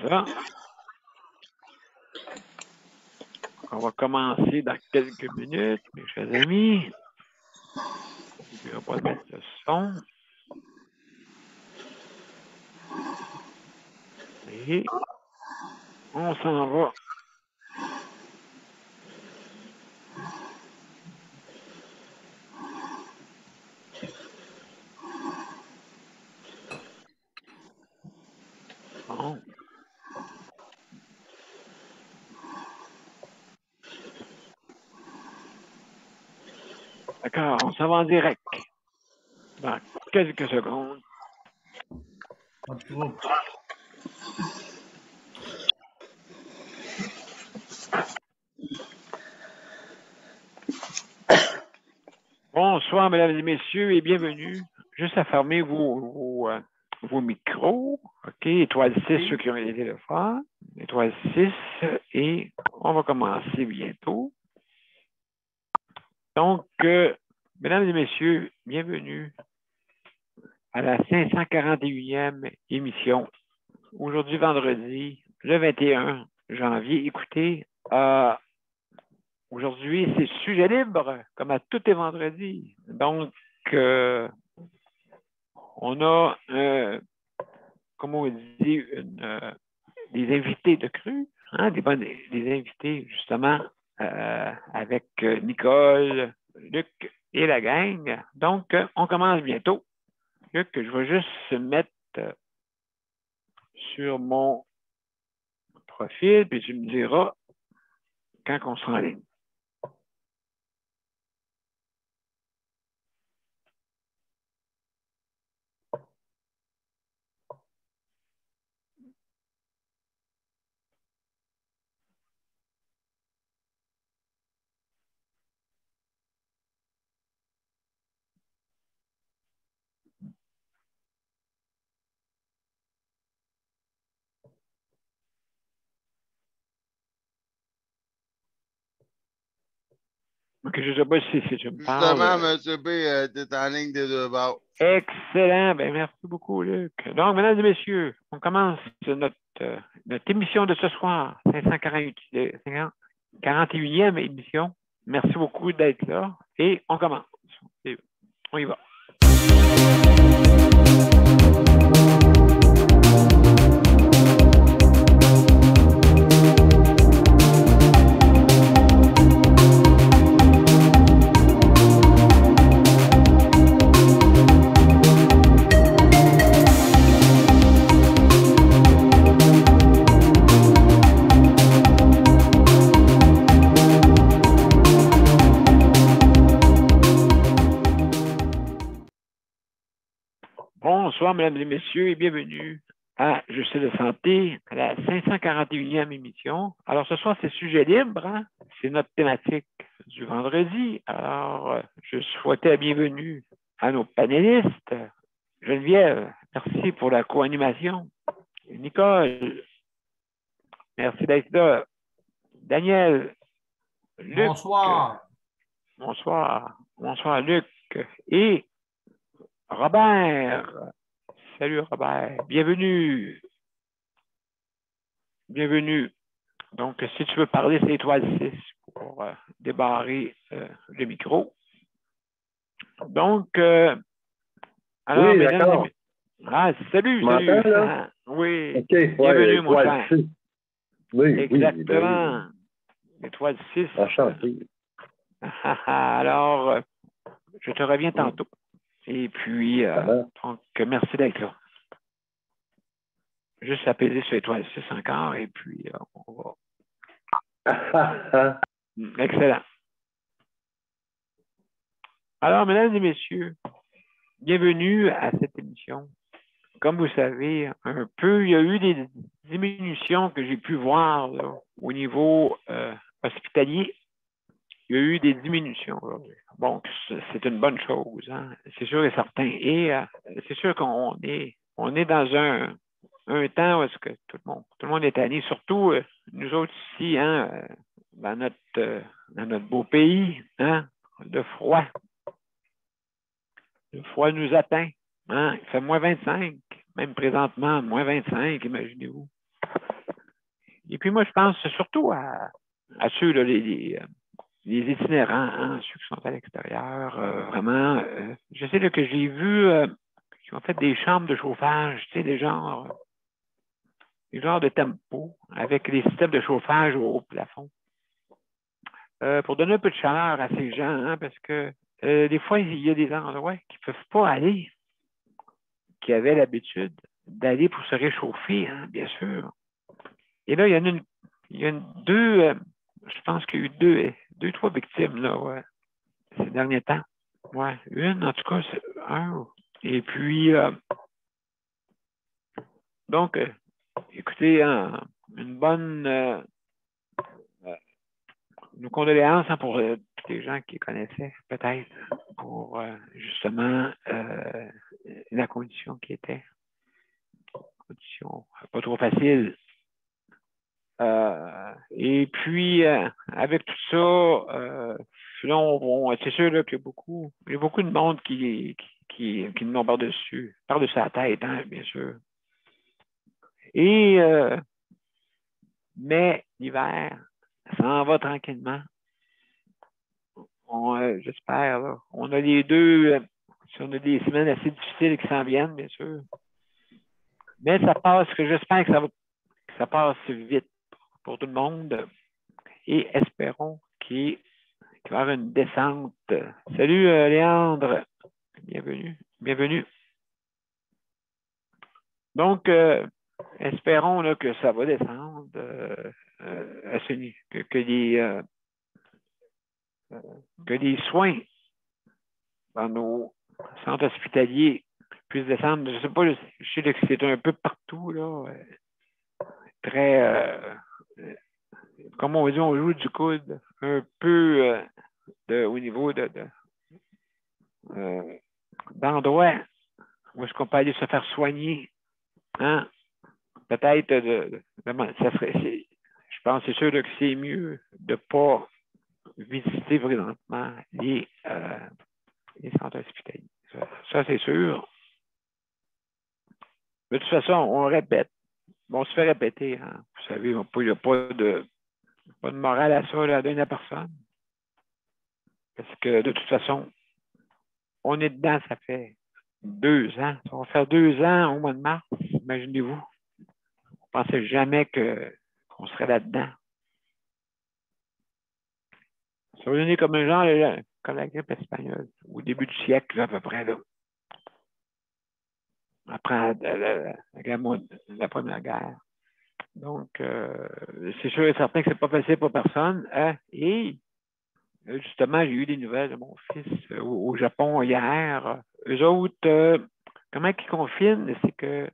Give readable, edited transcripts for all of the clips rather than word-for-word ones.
ça. On va commencer dans quelques minutes, mes chers amis. N'oublions pas de mettre le son. Et on s'en va. Bon. D'accord, on s'en va en direct. Dans quelques secondes. Bonsoir, mesdames et messieurs, et bienvenue. Juste à fermer vos micros. OK, étoile 6, ceux qui ont aidé le faire. Étoile 6, et on va commencer bientôt. Donc, mesdames et messieurs, bienvenue à la 541e émission. Aujourd'hui, vendredi, le 21 janvier. Écoutez, aujourd'hui, c'est sujet libre, comme à tous les vendredis. Donc, on a, comme on dit, des invités de cru, hein, des invités, justement, avec Nicole, Luc et la gang. Donc, on commence bientôt. Luc, je vais juste mettre sur mon profil, puis tu me diras quand on sera en ligne. Donc, je ne sais pas si tu me parles. Justement, M. B, tu es en ligne des deux bords. Excellent. Ben, merci beaucoup, Luc. Donc, mesdames et messieurs, on commence notre émission de ce soir, 541e émission. Merci beaucoup d'être là. Et on commence. Et on y va. Bonsoir, mesdames et messieurs, et bienvenue à Je sais de santé, à la 541e émission. Alors, ce soir, c'est sujet libre, hein? C'est notre thématique du vendredi. Alors, je souhaitais la bienvenue à nos panélistes. Geneviève, merci pour la co-animation. Nicole, merci d'être là. Daniel, Luc. Bonsoir. Bonsoir. Bonsoir, Luc. Et Robert. Salut Robert, bienvenue. Bienvenue. Donc, si tu veux parler, c'est étoile 6 pour débarrer le micro. Donc, alors, oui, mesdames et... Ah, salut, salut. Là? Oui, okay, bienvenue, mon cher. Oui, exactement. Oui. Étoile 6. Enchanté. Alors, je te reviens tantôt. Et puis, donc, merci d'être là. Juste apaiser sur étoile 6 encore, et puis on va. Excellent. Alors, mesdames et messieurs, bienvenue à cette émission. Comme vous savez, un peu, il y a eu des diminutions que j'ai pu voir là, au niveau hospitalier. Il y a eu des diminutions aujourd'hui. Bon, c'est une bonne chose, hein? C'est sûr et certain. Et c'est sûr qu'on est dans un temps où est-ce que tout le monde est tanné, surtout nous autres ici, hein, dans notre beau pays, hein, le froid. Le froid nous atteint. Hein? Il fait moins 25, même présentement, moins 25, imaginez-vous. puis moi, je pense surtout à ceux, là, les itinérants, hein, ceux qui sont à l'extérieur, vraiment. Je sais là, que j'ai vu qui ont fait des chambres de chauffage, tu sais, des genres de tempo avec les systèmes de chauffage au plafond. Pour donner un peu de chaleur à ces gens, hein, parce que des fois, il y a des endroits qui ne peuvent pas aller, qui avaient l'habitude d'aller pour se réchauffer, hein, bien sûr. Et là, il y a deux, je pense qu'il y a eu deux, trois victimes, là, ouais, ces derniers temps. Ouais, une, en tout cas, c'est un. Et puis, donc, écoutez, une bonne nos condoléances, hein, pour tous les gens qui connaissaient, peut-être, pour justement la condition qui était. Condition pas trop facile. Et puis, avec tout ça, là, c'est sûr là, qu'il y a beaucoup de monde qui nous met par-dessus la tête, hein, bien sûr. Et, mais l'hiver, ça en va tranquillement. J'espère, là. On a les deux, on a des semaines assez difficiles qui s'en viennent, bien sûr. Mais ça passe, que j'espère que ça passe vite pour tout le monde. Et espérons qu'il va y avoir une descente. Salut, Léandre. Bienvenue. Bienvenue. Donc, espérons là, que ça va descendre à ce niveau, que les soins dans nos centres hospitaliers puissent descendre. Je ne sais pas, je sais que c'est un peu partout, là. Très, comme on dit, on joue du coude, un peu au niveau d'endroits où est-ce qu'on peut aller se faire soigner. Hein? Peut-être, ça serait, je pense, c'est sûr là, que c'est mieux de ne pas visiter présentement les centres hospitaliers. Ça, c'est sûr. Mais de toute façon, on répète. On se fait répéter. Hein. Vous savez, il n'y a pas de morale à ça, là, à donner à personne. Parce que de toute façon, on est dedans, ça fait 2 ans. Ça va faire 2 ans au mois de mars, imaginez-vous. On ne pensait jamais qu'on serait là-dedans. Ça va donner comme un genre, comme la grippe espagnole, au début du siècle, là, à peu près. Là. Après la Première Guerre. Donc, c'est sûr et certain que ce n'est pas facile pour personne. Hein? Et justement, j'ai eu des nouvelles de mon fils au Japon hier. Eux autres, comment ils confinent, c'est que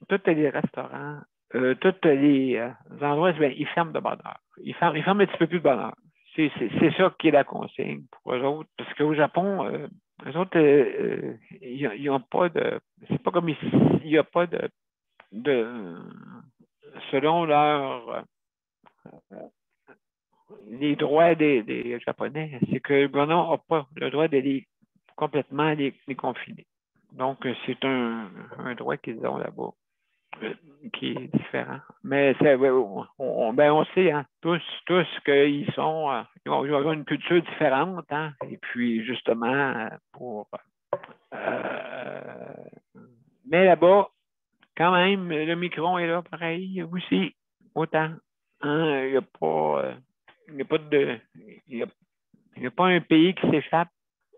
tous les restaurants, tous les endroits, bien, ils ferment de bonne heure. Ils ferment un petit peu plus de bonne heure. C'est ça qui est la consigne pour eux autres. Parce qu'au Japon, eux autres, ils n'ont pas de. C'est pas comme ici, il n'y a pas de selon leur les droits des Japonais, c'est que le gouvernement n'a pas le droit de complètement les confiner. Donc, c'est un droit qu'ils ont là-bas qui est différent. Mais on sait, hein, tous qu'ils sont, ils vont avoir une culture différente, hein, et puis justement, mais là-bas, quand même, le micron est là, pareil, aussi, autant. Hein, il n'y a pas, il n'y a pas il y a pas un pays qui s'échappe.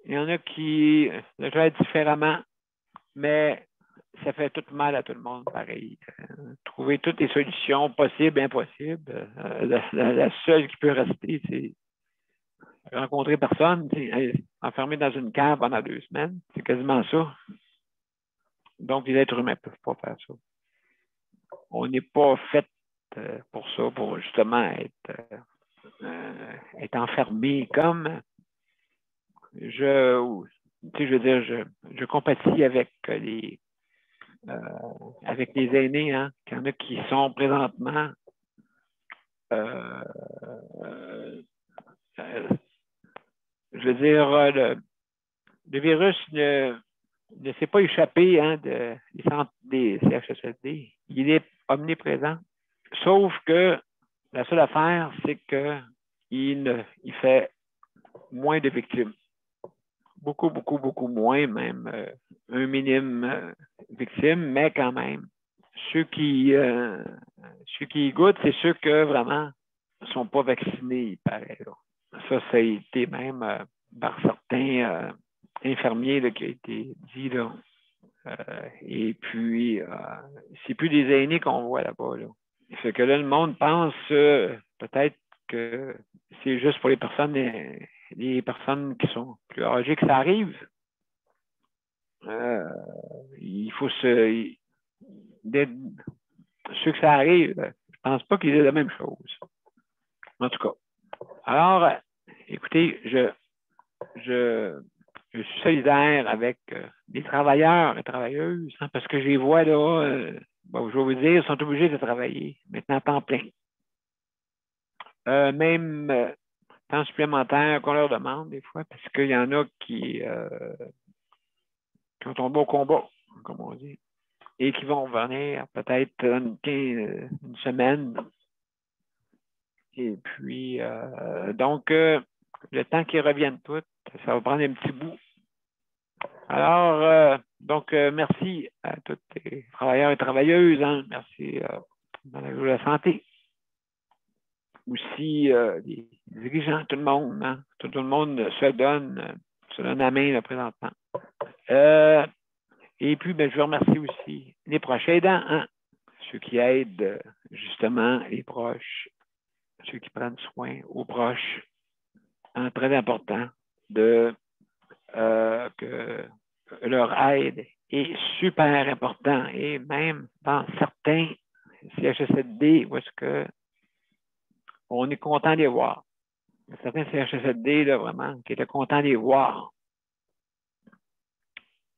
Il y en a qui le gèrent différemment, mais ça fait tout mal à tout le monde, pareil. Trouver toutes les solutions possibles et impossibles. La seule qui peut rester, c'est rencontrer personne, enfermé dans une cave pendant 2 semaines. C'est quasiment ça. Donc, les êtres humains ne peuvent pas faire ça. On n'est pas fait pour ça, pour justement être enfermé comme je veux dire, je compatis avec les aînés, hein, qu'il y en a qui sont présentement je veux dire, le virus ne s'est pas échappé hein, des CHSLD. Il est omniprésent. Sauf que La seule affaire, c'est qu'il fait moins de victimes. Beaucoup, beaucoup, beaucoup moins, même un minime victime, mais quand même. Ceux qui y goûtent, c'est ceux que vraiment ne sont pas vaccinés, il paraît. Là. Ça a été même par certains infirmiers là, qui a été dit. Là. Et puis, c'est plus des aînés qu'on voit là-bas. Là. Fait que là, le monde pense peut-être que c'est juste pour les personnes qui sont plus âgées que ça arrive. Il faut ceux que ça arrive, je pense pas qu'ils aient la même chose. En tout cas. Alors, écoutez, je suis solidaire avec les travailleurs et travailleuses, hein, parce que je les vois là, bon, je vais vous dire, ils sont obligés de travailler maintenant à temps plein. Même temps supplémentaire qu'on leur demande des fois, parce qu'il y en a qui ont tombé au combat, comme on dit, et qui vont revenir peut-être une semaine. Et puis, donc, le temps qu'ils reviennent tous, ça va prendre un petit bout. Alors, donc, merci à tous les travailleurs et travailleuses. Hein. Merci dans la santé. Aussi, les dirigeants, tout le monde. Hein. Tout le monde se donne la main là, présentement. Et puis, ben, je veux remercier aussi les proches aidants, hein. Ceux qui aident justement les proches, ceux qui prennent soin aux proches. Hein, très important que leur aide est super important. Et même dans certains CHSLD, où est-ce que on est content de les voir. Il y a certains CHSLD, là, vraiment, qui étaient contents de les voir.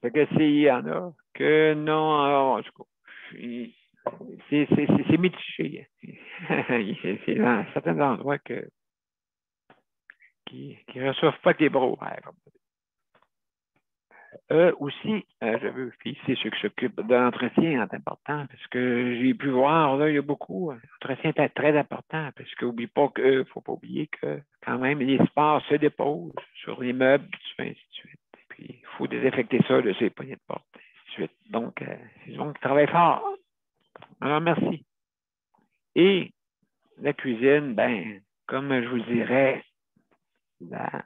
Fait que s'il y en a que non, en tout cas, c'est mitigé. C'est dans certains endroits qui ne reçoivent pas que des bras ouverts. Aussi, je veux féliciter ceux qui s'occupent de l'entretien, c'est important, parce que j'ai pu voir, là, il y a beaucoup. L'entretien est très important, parce qu'il ne faut pas oublier que quand même, les sports se déposent sur les meubles, et ainsi de suite. Et puis, il faut désinfecter ça, là, ces poignées de porte, et ainsi de suite. Donc, c'est donc qui travaillent fort. Alors, merci. Et la cuisine, ben, comme je vous dirais, la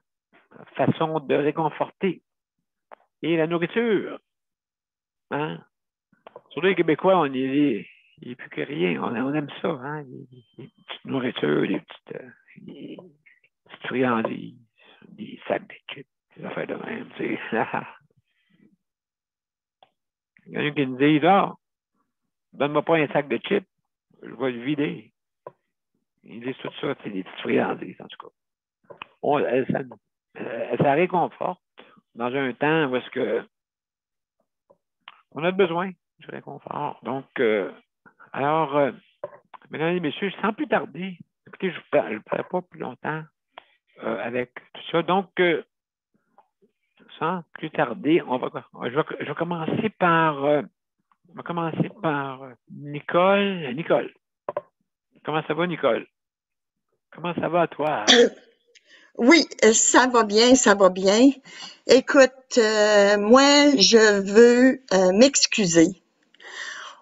façon de réconforter. Et la nourriture. Hein? Surtout les Québécois, on est plus que rien. On aime ça, hein? Les petites nourritures, les petites friandises, des sacs de chips, des affaires de même. Il y en a qui nous disent, donne-moi pas un sac de chips, je vais le vider. Ils disent tout ça, c'est des petites friandises, en tout cas. Ça réconforte dans un temps où est-ce que on a besoin du réconfort. Donc, alors, mesdames et messieurs, sans plus tarder, écoutez, je ne parle pas plus longtemps avec tout ça. Donc, sans plus tarder, je vais commencer par Nicole. Nicole, comment ça va, Nicole? Comment ça va à toi? Oui, ça va bien, ça va bien. Écoute, moi, je veux m'excuser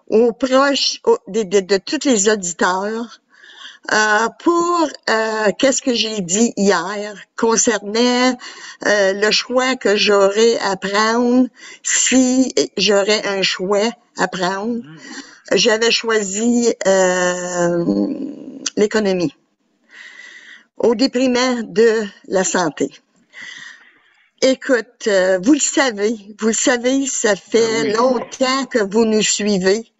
aux proches de tous les auditeurs pour qu'est-ce que j'ai dit hier concernant le choix que j'aurais à prendre si j'aurais un choix à prendre. J'avais choisi l'économie au déprimant de la santé. Écoute, vous le savez, ça fait longtemps que vous nous suivez,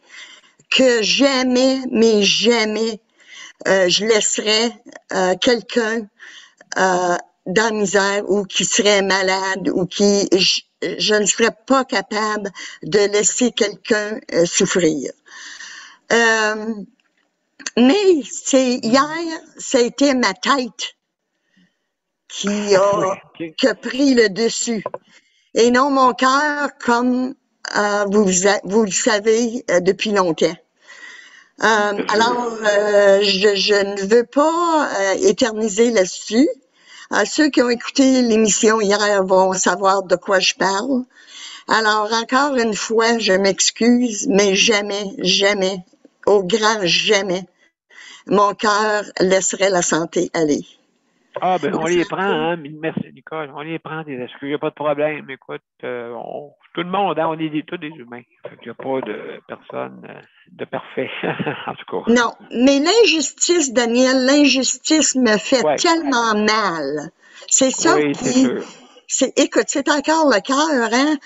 que jamais, mais jamais, je laisserais quelqu'un dans la misère ou qui serait malade ou je ne serais pas capable de laisser quelqu'un souffrir. Mais hier, ça a été ma tête qui a pris le dessus. Et non mon cœur, comme vous le savez depuis longtemps. Alors, je ne veux pas éterniser là-dessus. Ceux qui ont écouté l'émission hier vont savoir de quoi je parle. Alors, encore une fois, je m'excuse, mais jamais, jamais, au grand jamais, mon cœur laisserait la santé aller. Ah, ben, on les prend, hein. Merci, Nicole. On les prend, des excuses. Il n'y a pas de problème. Écoute, tout le monde, hein, on est tous des humains. Il n'y a pas de personne de parfait, en tout cas. Non, mais l'injustice, Daniel, l'injustice me fait tellement mal. C'est ça qui... Écoute, c'est encore le cœur, hein.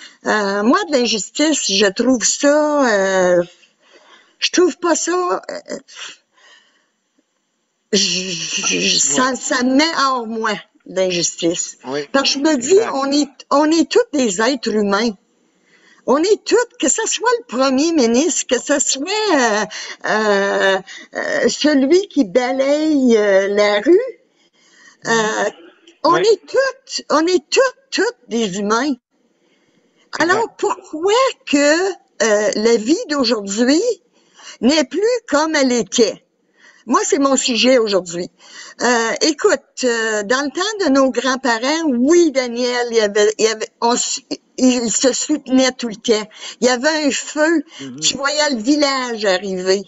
Moi, de l'injustice, je trouve ça... je trouve pas ça... ça me met hors moi, l'injustice. Parce que je me dis, on est tous des êtres humains. On est tous, que ce soit le premier ministre, que ce soit celui qui balaye la rue, on est toutes des humains. Alors pourquoi que la vie d'aujourd'hui n'est plus comme elle était? Moi, c'est mon sujet aujourd'hui. Écoute, dans le temps de nos grands-parents, oui, Daniel, ils se soutenaient tout le temps. Il y avait un feu, tu voyais le village arriver.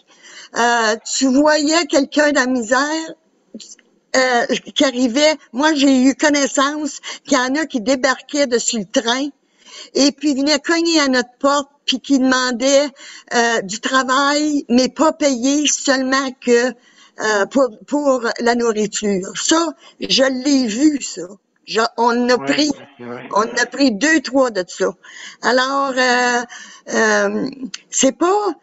Tu voyais quelqu'un dans la misère qui arrivait. Moi, j'ai eu connaissance qu'il y en a qui débarquaient dessus le train et puis venaient cogner à notre porte puis qui demandaient du travail, mais pas payé, seulement que pour la nourriture. Ça, je l'ai vu, ça. On a pris 2, 3 de ça. Alors, c'est pas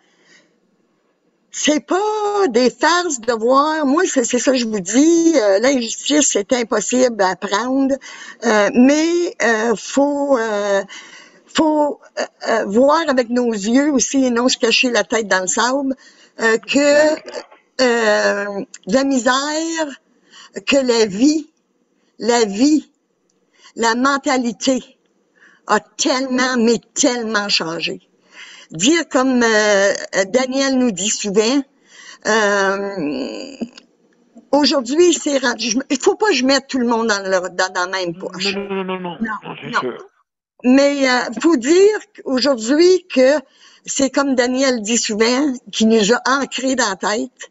des farces de voir. Moi, c'est ça que je vous dis. L'injustice, c'est impossible à prendre, mais faut voir avec nos yeux aussi et non se cacher la tête dans le sable que la misère, que la mentalité a tellement, mais tellement changé. Dire comme Daniel nous dit souvent, aujourd'hui, c'est rendu. Il faut pas que je mette tout le monde dans la même poche. Non, c'est sûr. Mais faut dire aujourd'hui que c'est comme Daniel dit souvent, qui nous a ancré dans la tête.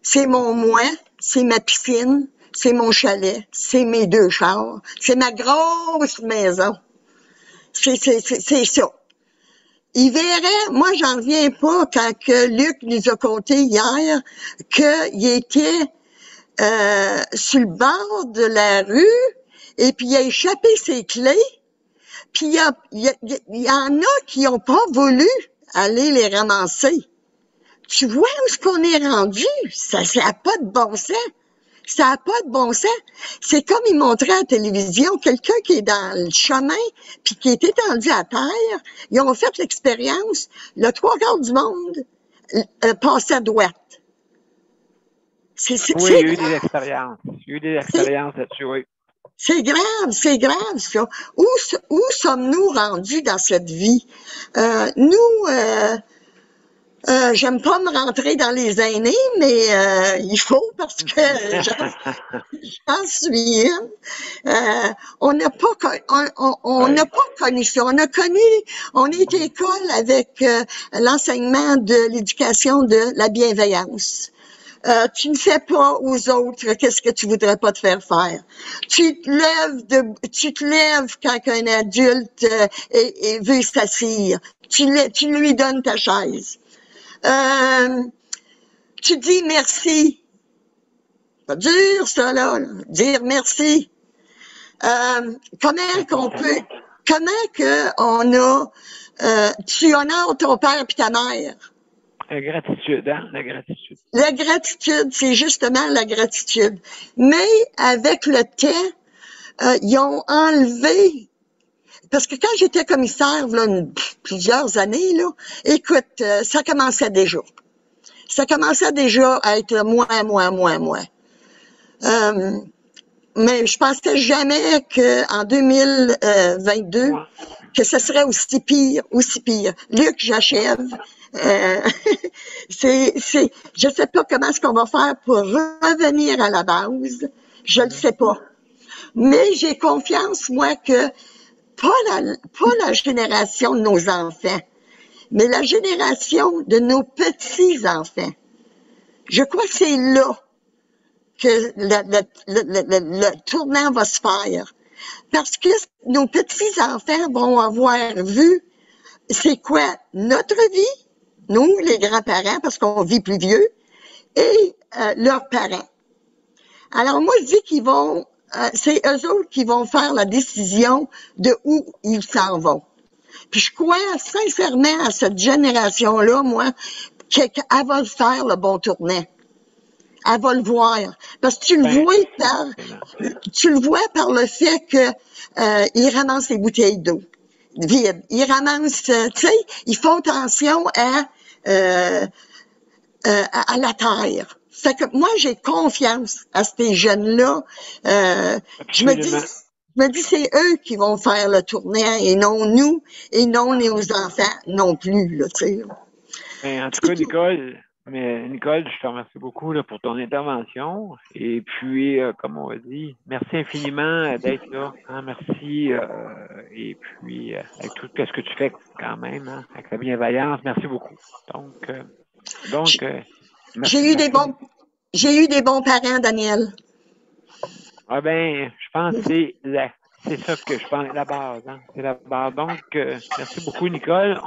C'est mon moi, c'est ma piscine, c'est mon chalet, c'est mes 2 chars, c'est ma grosse maison. C'est ça. Il verrait, moi j'en reviens pas quand que Luc nous a conté hier qu'il était sur le bord de la rue et puis il a échappé ses clés, puis il y en a qui ont pas voulu aller les ramasser. Tu vois où est-ce qu'on est rendu? Ça n'a pas de bon sens. Ça n'a pas de bon sens. C'est comme il montrait à la télévision, quelqu'un qui est dans le chemin puis qui est étendu à terre. Ils ont fait l'expérience. Le 3/4 du monde passait à droite. Oui, il y a eu des expériences. Il y a eu des expériences là-dessus, oui. C'est grave, ça. Où sommes-nous rendus dans cette vie? J'aime pas me rentrer dans les aînés, mais il faut parce que j'en suis une. On n'a pas connu ça. On est école avec l'enseignement de l'éducation de la bienveillance. Tu ne fais pas aux autres qu'est-ce que tu voudrais pas te faire faire. Tu te lèves quand un adulte veut s'asseoir. Tu lui donnes ta chaise. Tu dis merci. Pas dur, ça, là. Dire merci. Comment tu honores ton père et ta mère? La gratitude, hein? La gratitude. La gratitude, c'est justement la gratitude. Mais avec le temps, ils ont enlevé. Parce que quand j'étais commissaire, là, plusieurs années, là, écoute, ça commençait déjà. Ça commençait déjà à être moi. Mais je pensais jamais qu'en 2022, que ce serait aussi pire. Luc, j'achève. Euh, je sais pas comment est-ce qu'on va faire pour revenir à la base. Je le sais pas. Mais j'ai confiance, moi, que pas la génération de nos enfants, mais la génération de nos petits-enfants. Je crois que c'est là que le tournant va se faire. Parce que nos petits-enfants vont avoir vu c'est quoi notre vie, nous, les grands-parents, parce qu'on vit plus vieux, et leurs parents. Alors moi, je dis qu'ils vont, c'est eux autres qui vont faire la décision de où ils s'en vont. Puis je crois sincèrement à cette génération-là, moi, qu'elle va le faire le bon tournant. Elle va le voir. Parce que tu le vois par le fait que ils ramassent les bouteilles d'eau vides. Ils ramassent, tu sais, ils font attention à la terre. Fait que moi, j'ai confiance à ces jeunes-là. Je me dis, c'est eux qui vont faire le tournant et non nous, et non nos enfants non plus, là, tu sais. Ben, en tout cas, Nicole, je te remercie beaucoup là, pour ton intervention. Et puis, comme on a dit, merci infiniment d'être là. Hein, merci. Et puis, avec tout ce que tu fais quand même, hein, avec la bienveillance, merci beaucoup. Donc, merci. J'ai eu des bons parents, Daniel. Ah ben, je pense que c'est ça que je pense, la base. Hein, c'est la base. Donc, merci beaucoup, Nicole.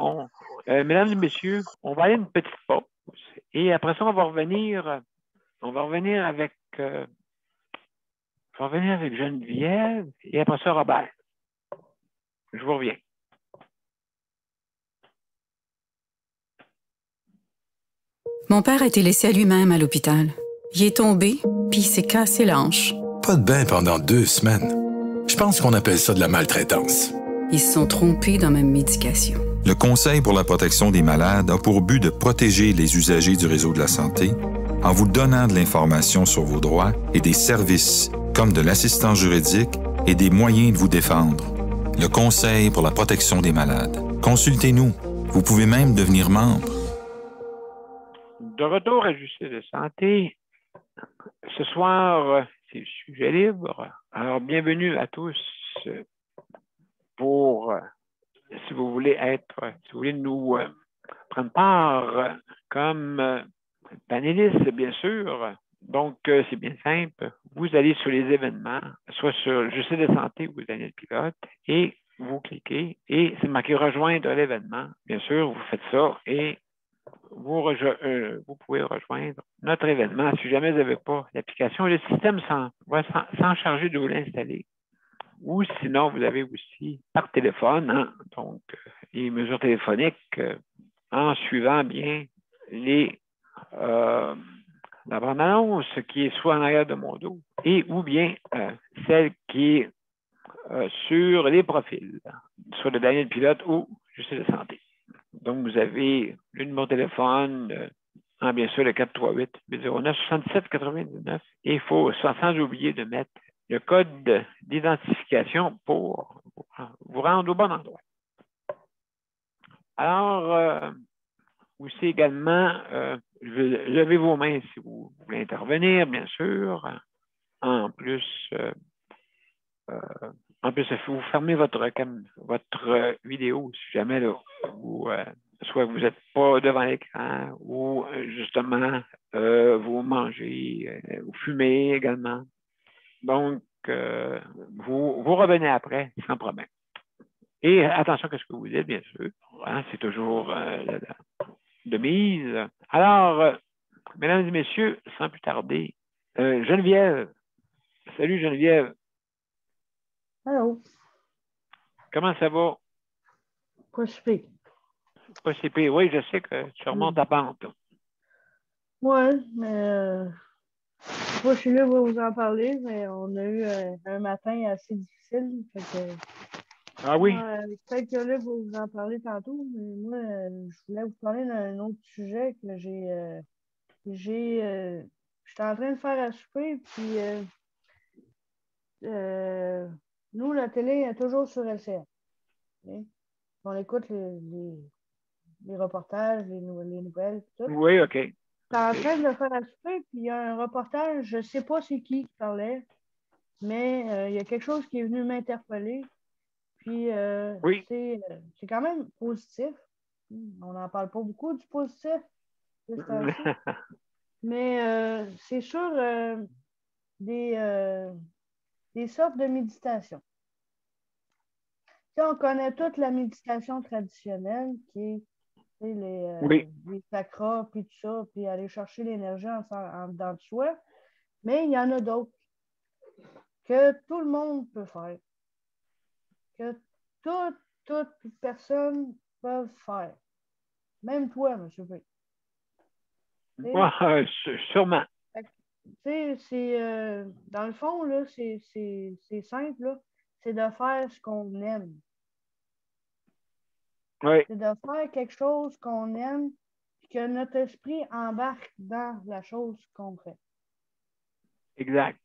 Mesdames et messieurs, on va aller une petite pause. Et après ça, on va revenir avec Geneviève et après ça, Robert. Je vous reviens. Mon père a été laissé à lui-même à l'hôpital. Il est tombé, puis il s'est cassé la hanche. Pas de bain pendant 2 semaines. Je pense qu'on appelle ça de la maltraitance. Ils se sont trompés dans ma médication. Le Conseil pour la protection des malades a pour but de protéger les usagers du réseau de la santé en vous donnant de l'information sur vos droits et des services comme de l'assistance juridique et des moyens de vous défendre. Le Conseil pour la protection des malades. Consultez-nous. Vous pouvez même devenir membre. De retour à Justice de santé, ce soir, c'est sujet libre. Alors, bienvenue à tous pour, si vous voulez nous prendre part comme panélistes, bien sûr. Donc, c'est bien simple. Vous allez sur les événements, soit sur Justice de santé ou Daniel Pilote, et vous cliquez, et c'est marqué rejoindre l'événement. Bien sûr, vous faites ça et vous pouvez rejoindre notre événement. Si jamais vous n'avez pas l'application, le système va s'en charger de vous l'installer. Ou sinon, vous avez aussi par téléphone, hein, donc les mesures téléphoniques, en suivant bien la bande-annonce qui est soit en arrière de mon dos et ou bien celle qui est sur les profils, soit de Daniel Pilote ou Justice de santé. Donc, vous avez le numéro de téléphone, bien sûr, le 438-809-7799. Et il faut, sans oublier de mettre le code d'identification pour vous rendre au bon endroit. Alors, aussi également, levez vos mains si vous voulez intervenir, bien sûr. En plus, vous fermez votre vidéo si jamais là, soit vous n'êtes pas devant l'écran ou justement vous mangez, vous fumez également. Donc, vous revenez après sans problème. Et attention à ce que vous dites, bien sûr. Hein, c'est toujours de mise. Alors, mesdames et messieurs, sans plus tarder, Geneviève. Salut Geneviève. Allô? Comment ça va? Pas si pire. Pas si pire. Oui, je sais que tu remontes à pente. Oui, mais moi, je suis là pour vous en parler, mais on a eu un matin assez difficile. Fait que, ah oui? Peut-être que là, pour vous en parler tantôt, mais moi, je voulais vous parler d'un autre sujet que j'étais en train de faire à souper, puis nous, la télé est toujours sur LCN. Okay? On écoute les reportages, les nouvelles, tout. Oui, OK. J'étais en train de le faire à souper, puis il y a un reportage, je ne sais pas c'est qui parlait, mais il y a quelque chose qui est venu m'interpeller. Puis Oui. c'est quand même positif. On n'en parle pas beaucoup du positif de ce temps-ci. Mais c'est sur des sortes de méditation. Tu sais, on connaît toute la méditation traditionnelle qui est Oui. les chakras, puis tout ça, puis aller chercher l'énergie en dedans de soi. Mais il y en a d'autres que tout le monde peut faire. Que toute personne peut faire. Même toi, M. P. Ouais, sûrement. Tu sais, dans le fond, là, c'est simple, là. C'est de faire ce qu'on aime. Oui. C'est de faire quelque chose qu'on aime, puis que notre esprit embarque dans la chose qu'on fait. Exact.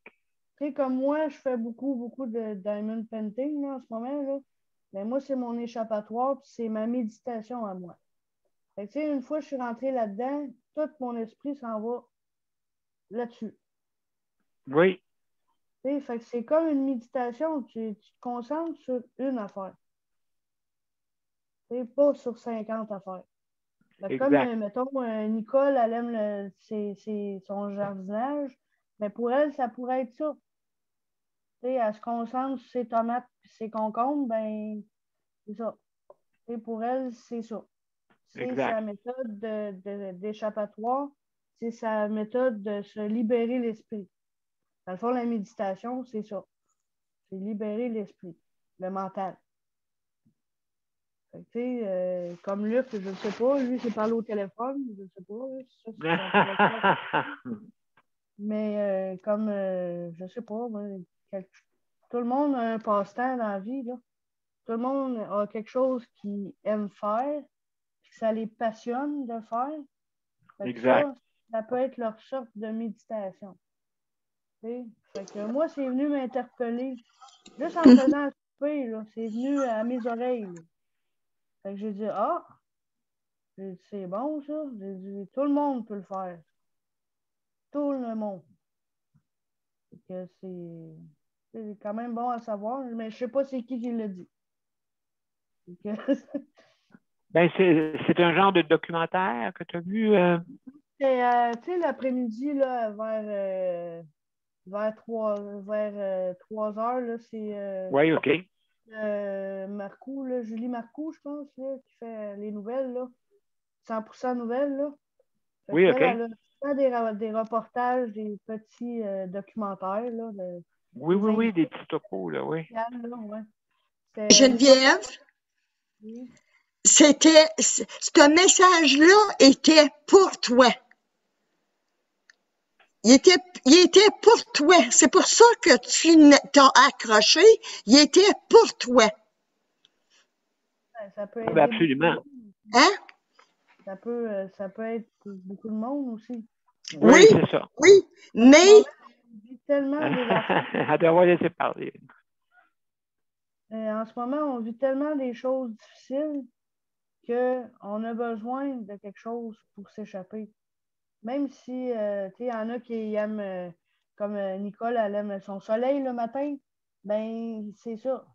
Tu sais, comme moi, je fais beaucoup de diamond painting là, en ce moment, là. Mais moi, c'est mon échappatoire, puis c'est ma méditation à moi. Fait que, tu sais, une fois que je suis rentrée là-dedans, tout mon esprit s'en va là-dessus. Oui. Tu sais, fait que c'est comme une méditation. Tu te concentres sur une affaire. Tu sais, pas sur 50 affaires. Fait que comme, mettons, Nicole, elle aime son jardinage, mais pour elle, ça pourrait être ça. Tu sais, elle se concentre sur ses tomates et ses concombres, ben, c'est ça. Tu sais, pour elle, c'est ça. C'est sa méthode d'échappatoire. C'est sa méthode de se libérer l'esprit. Dans le fond, la méditation, c'est ça. C'est libérer l'esprit, le mental. Fait que, tu sais, comme Luc, je ne sais pas, lui, c'est parlé au téléphone, je ne sais pas. Mais comme, je ne sais pas, tout le monde a un passe-temps dans la vie, là. Tout le monde a quelque chose qu'ils aiment faire, puis que ça les passionne de faire. Fait que ça peut être leur sorte de méditation. Fait que moi, c'est venu m'interpeller. Juste en faisant un souper, là, c'est venu à mes oreilles. Là. Fait que j'ai dit, c'est bon ça. J'ai dit, tout le monde peut le faire. Tout le monde. Fait que c'est quand même bon à savoir, mais je sais pas c'est qui l'a dit. Ben, c'est un genre de documentaire que tu as vu. C'est, tu sais, l'après-midi, là, vers 3 heures, là, c'est Oui, OK. Marcoux, là, Julie Marcoux, je pense, là, qui fait les nouvelles, là. 100% nouvelles, là. Fait Oui, OK. elle a des reportages, des petits documentaires, là. Oui, des petits topos, là, oui. Là, ouais. Geneviève, ce message-là était pour toi. Il était pour toi. C'est pour ça que tu t'as accroché. Il était pour toi. Ça peut être absolument. Hein? Ça peut être pour beaucoup de monde aussi. Oui, c'est ça. Oui, mais... On vit tellement des affaires. À devoir laisser parler. En ce moment, on vit tellement des choses difficiles qu'on a besoin de quelque chose pour s'échapper. Même si, tu sais, il y en a qui aiment, comme Nicole, elle aime son soleil le matin, ben c'est ça.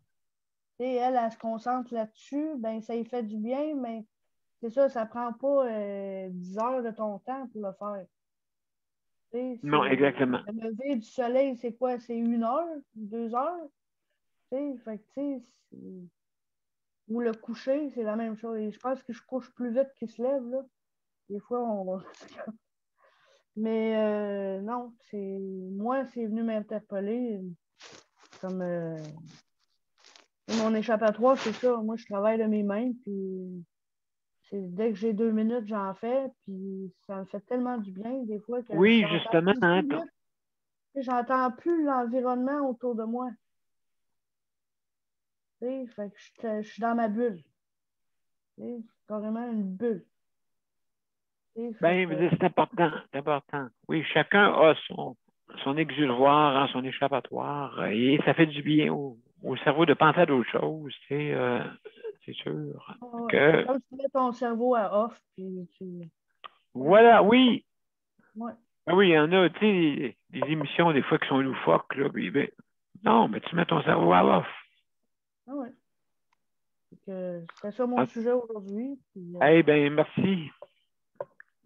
Tu sais, elle se concentre là-dessus, ben ça lui fait du bien, mais c'est ça, ça prend pas 10 heures de ton temps pour le faire. Non, exactement. Le lever du soleil, c'est quoi? C'est 1 heure, 2 heures? Fait que, tu sais, ou le coucher, c'est la même chose. Et je pense que je couche plus vite qu'il se lève, là. Des fois, on... Mais non, moi, c'est venu m'interpeller. Comme mon échappatoire, c'est ça. Moi, je travaille de mes mains, puis dès que j'ai 2 minutes, j'en fais, puis ça me fait tellement du bien, des fois, que oui, justement. j'entends plus l'environnement autour de moi. Fait que je suis dans ma bulle. C'est carrément une bulle. Ben, c'est important, c'est important. Oui, chacun a son exutoire, hein, son échappatoire, et ça fait du bien au cerveau de penser à d'autres choses. c'est sûr. Ouais. Que, Comme tu mets ton cerveau à off, puis tu... voilà, oui. Ouais. Ah oui, il y en a, tu sais, des émissions des fois qui sont loufoques, là, puis ben, non, mais tu mets ton cerveau à off. Ah ouais. C'était ça mon sujet aujourd'hui. Puis, Eh bien, merci.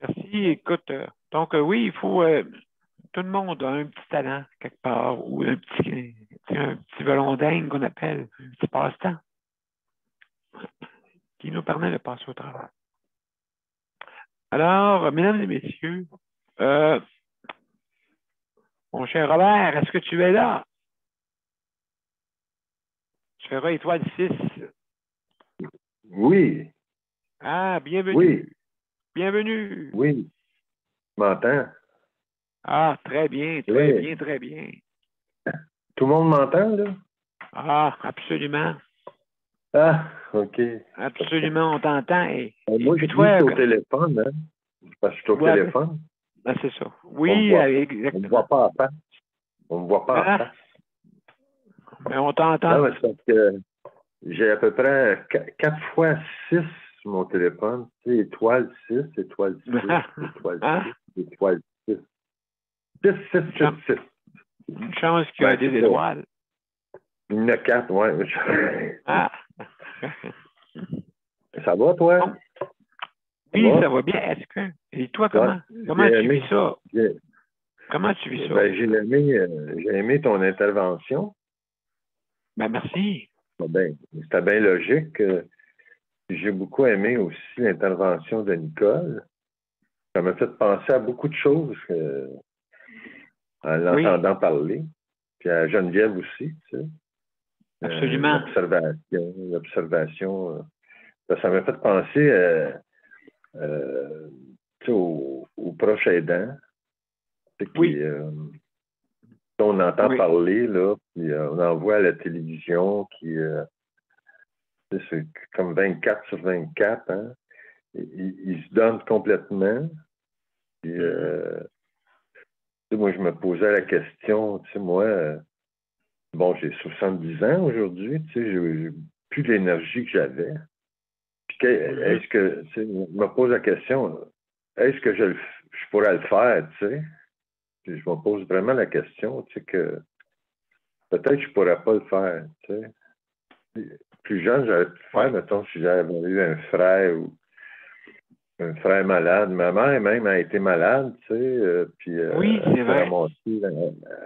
Merci, écoute, donc oui, il faut, tout le monde a un petit talent quelque part, ou un petit ballon dingue qu'on appelle, un petit passe-temps, qui nous permet de passer au travail. Alors, mesdames et messieurs, mon cher Robert, est-ce que tu es là? Tu feras étoile 6. Oui, Ah, bienvenue. oui, Bienvenue. oui. Tu m'entends? Ah, très bien, très bien, très bien. Tout le monde m'entend, là? Ah, absolument. Ah, OK. Absolument, on t'entend. Et Moi, puis je toi, suis au téléphone, hein? Parce que je suis au ouais, téléphone. ben, c'est ça. On Oui, me voit pas en face. On me voit pas en face. Mais on t'entend. Non, mais c'est parce que j'ai à peu près 4 fois 6 sur mon téléphone. Tu sais, étoile 6, étoile 6, étoile 6, étoile 6. 6, 6, 6, 6. Une chance qu'il y a des étoiles. Il y en a 4, ouais. Ah. Ça va, toi? Oui, ça va bien. Est-ce que... Et toi, comment tu vis ça? Comment tu vis ça? Ben, j'ai aimé ton intervention. Ben, merci. Ben, c'était bien logique. J'ai beaucoup aimé aussi l'intervention de Nicole. Ça m'a fait penser à beaucoup de choses en l'entendant parler. Puis à Geneviève aussi, tu sais. Absolument. L'observation. Ça m'a fait penser aux proches aidants. Oui. On entend parler, là, puis on en voit à la télévision qui c'est comme 24 sur 24, hein. Ils se donnent complètement. Puis, moi, je me posais la question, tu sais, moi, bon, j'ai 70 ans aujourd'hui, tu sais, j'ai plus l'énergie que j'avais. Puis, est-ce que, tu sais, je me pose la question, est-ce que je pourrais le faire, tu sais? Puis, je me pose vraiment la question, tu sais, que peut-être que je pourrais pas le faire, tu sais. Plus jeune, j'aurais pu le faire, mettons, si j'avais eu un frère ou un frère malade. Ma mère même a été malade, tu sais, puis oui, c'est vrai.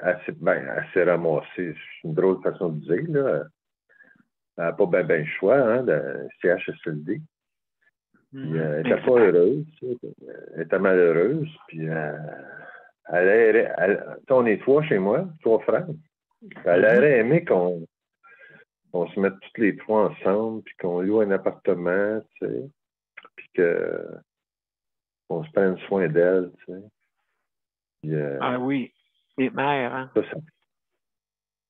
Elle s'est ramassée, c'est une drôle de façon de dire, là. Elle n'a pas bien le choix, hein, de CHSLD. Puis, elle n'était pas heureuse, elle était malheureuse, puis on est 3 chez moi, 3 frères. Elle aurait aimé qu'on se mette tous les 3 ensemble, puis qu'on loue un appartement, tu sais, puis qu'on se prenne soin d'elle, tu sais. Puis, ah oui, les mères, hein?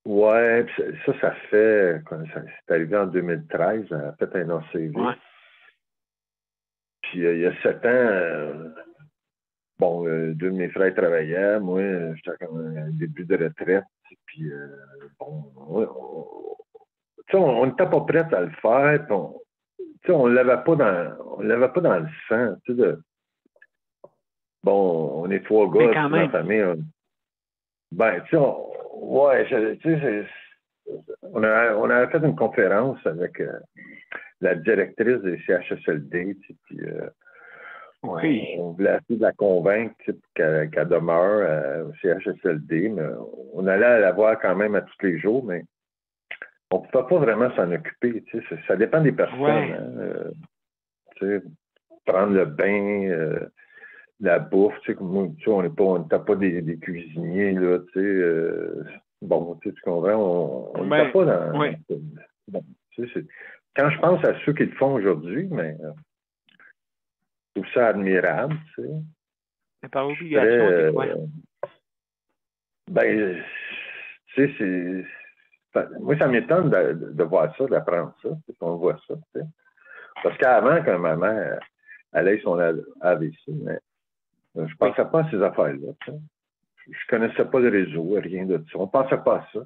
Ouais, ça fait, c'est arrivé en 2013, elle a fait un ACV. Ouais. Puis il y a 7 ans, bon, 2 de mes frères travaillaient, moi, j'étais comme un début de retraite, puis bon, on n'était pas prêts à le faire, puis on l'avait pas dans le sang, tu sais, bon, on est 3 gars dans la famille. Ben, tu sais, on a fait une conférence avec la directrice des CHSLD, puis on voulait essayer de la convaincre qu'elle demeure au CHSLD, mais on allait la voir quand même à tous les jours, mais on ne pouvait pas vraiment s'en occuper. Tu sais, ça dépend des personnes. Hein, tu sais, prendre le bain, la bouffe, tu sais, on n'était pas des cuisiniers, là, tu sais. Bon, tu comprends, on n'était pas dans... Oui. Bon, tu sais, quand je pense à ceux qui le font aujourd'hui, mais je trouve ça admirable, tu sais. Mais par obligation, c'est quoi? Ben, tu sais, moi, ça m'étonne de voir ça, d'apprendre ça, qu'on voit ça, tu sais. Parce qu'avant, quand ma mère, elle ait son AVC, mais je ne pensais pas à ces affaires-là, tu sais. Je ne connaissais pas le réseau, rien de ça. On ne pensait pas à ça.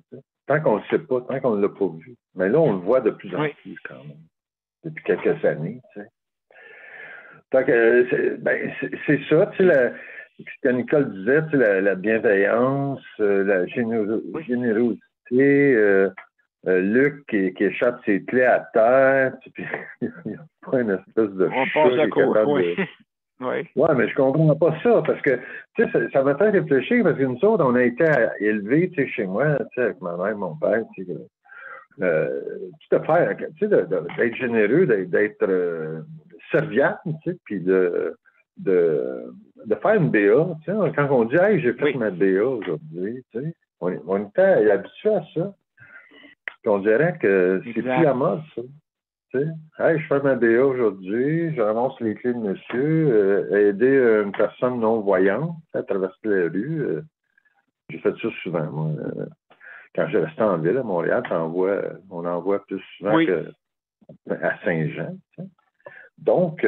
Tant qu'on ne le sait pas, tant qu'on ne l'a pas vu. Mais là, on le voit de plus en plus quand même. depuis quelques années, tu sais. Fait que, c'est ça, tu sais, ce que Nicole disait, tu sais, la bienveillance, la générosité, Luc qui échappe ses clés à terre, puis il n'y a pas une espèce de on chat passe qui à est court, capable oui. de... Oui. Ouais, mais je comprends pas ça, parce que, tu sais, ça m'a fait réfléchir, parce que nous autres, on a été élevés, tu sais, chez moi, tu sais, avec ma mère, mon père, tu sais, tout à faire, tu sais, d'être généreux, d'être serviable, tu sais, puis de faire une BA, tu sais, quand on dit, hey, j'ai fait ma BA aujourd'hui, tu sais, on était habitués à ça. Puis on dirait que c'est plus la mode, ça. Tu sais, hey, je fais ma BA aujourd'hui, je ramasse les clés de monsieur, aider une personne non-voyante à traverser la rue. J'ai fait ça souvent, moi. Quand je restais en ville, à Montréal, on en voit plus souvent qu'à Saint-Jean. Tu sais. Donc,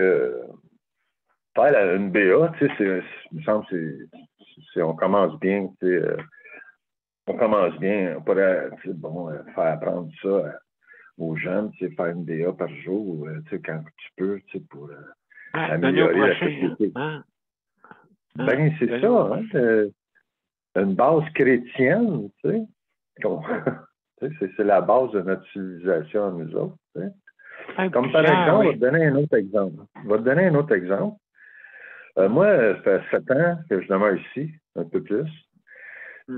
faire une BA, tu sais, il me semble que on commence bien, tu sais. On commence bien, on pourrait faire apprendre ça aux jeunes, tu sais, faire une BA par jour, tu sais, quand tu peux, tu sais, pour améliorer la société. Ben, c'est ça, hein, une base chrétienne, tu sais. C'est la base de notre civilisation à nous autres, tu sais. Comme par exemple, je vais te donner un autre exemple. Moi, ça fait 7 ans que je demeure ici, un peu plus.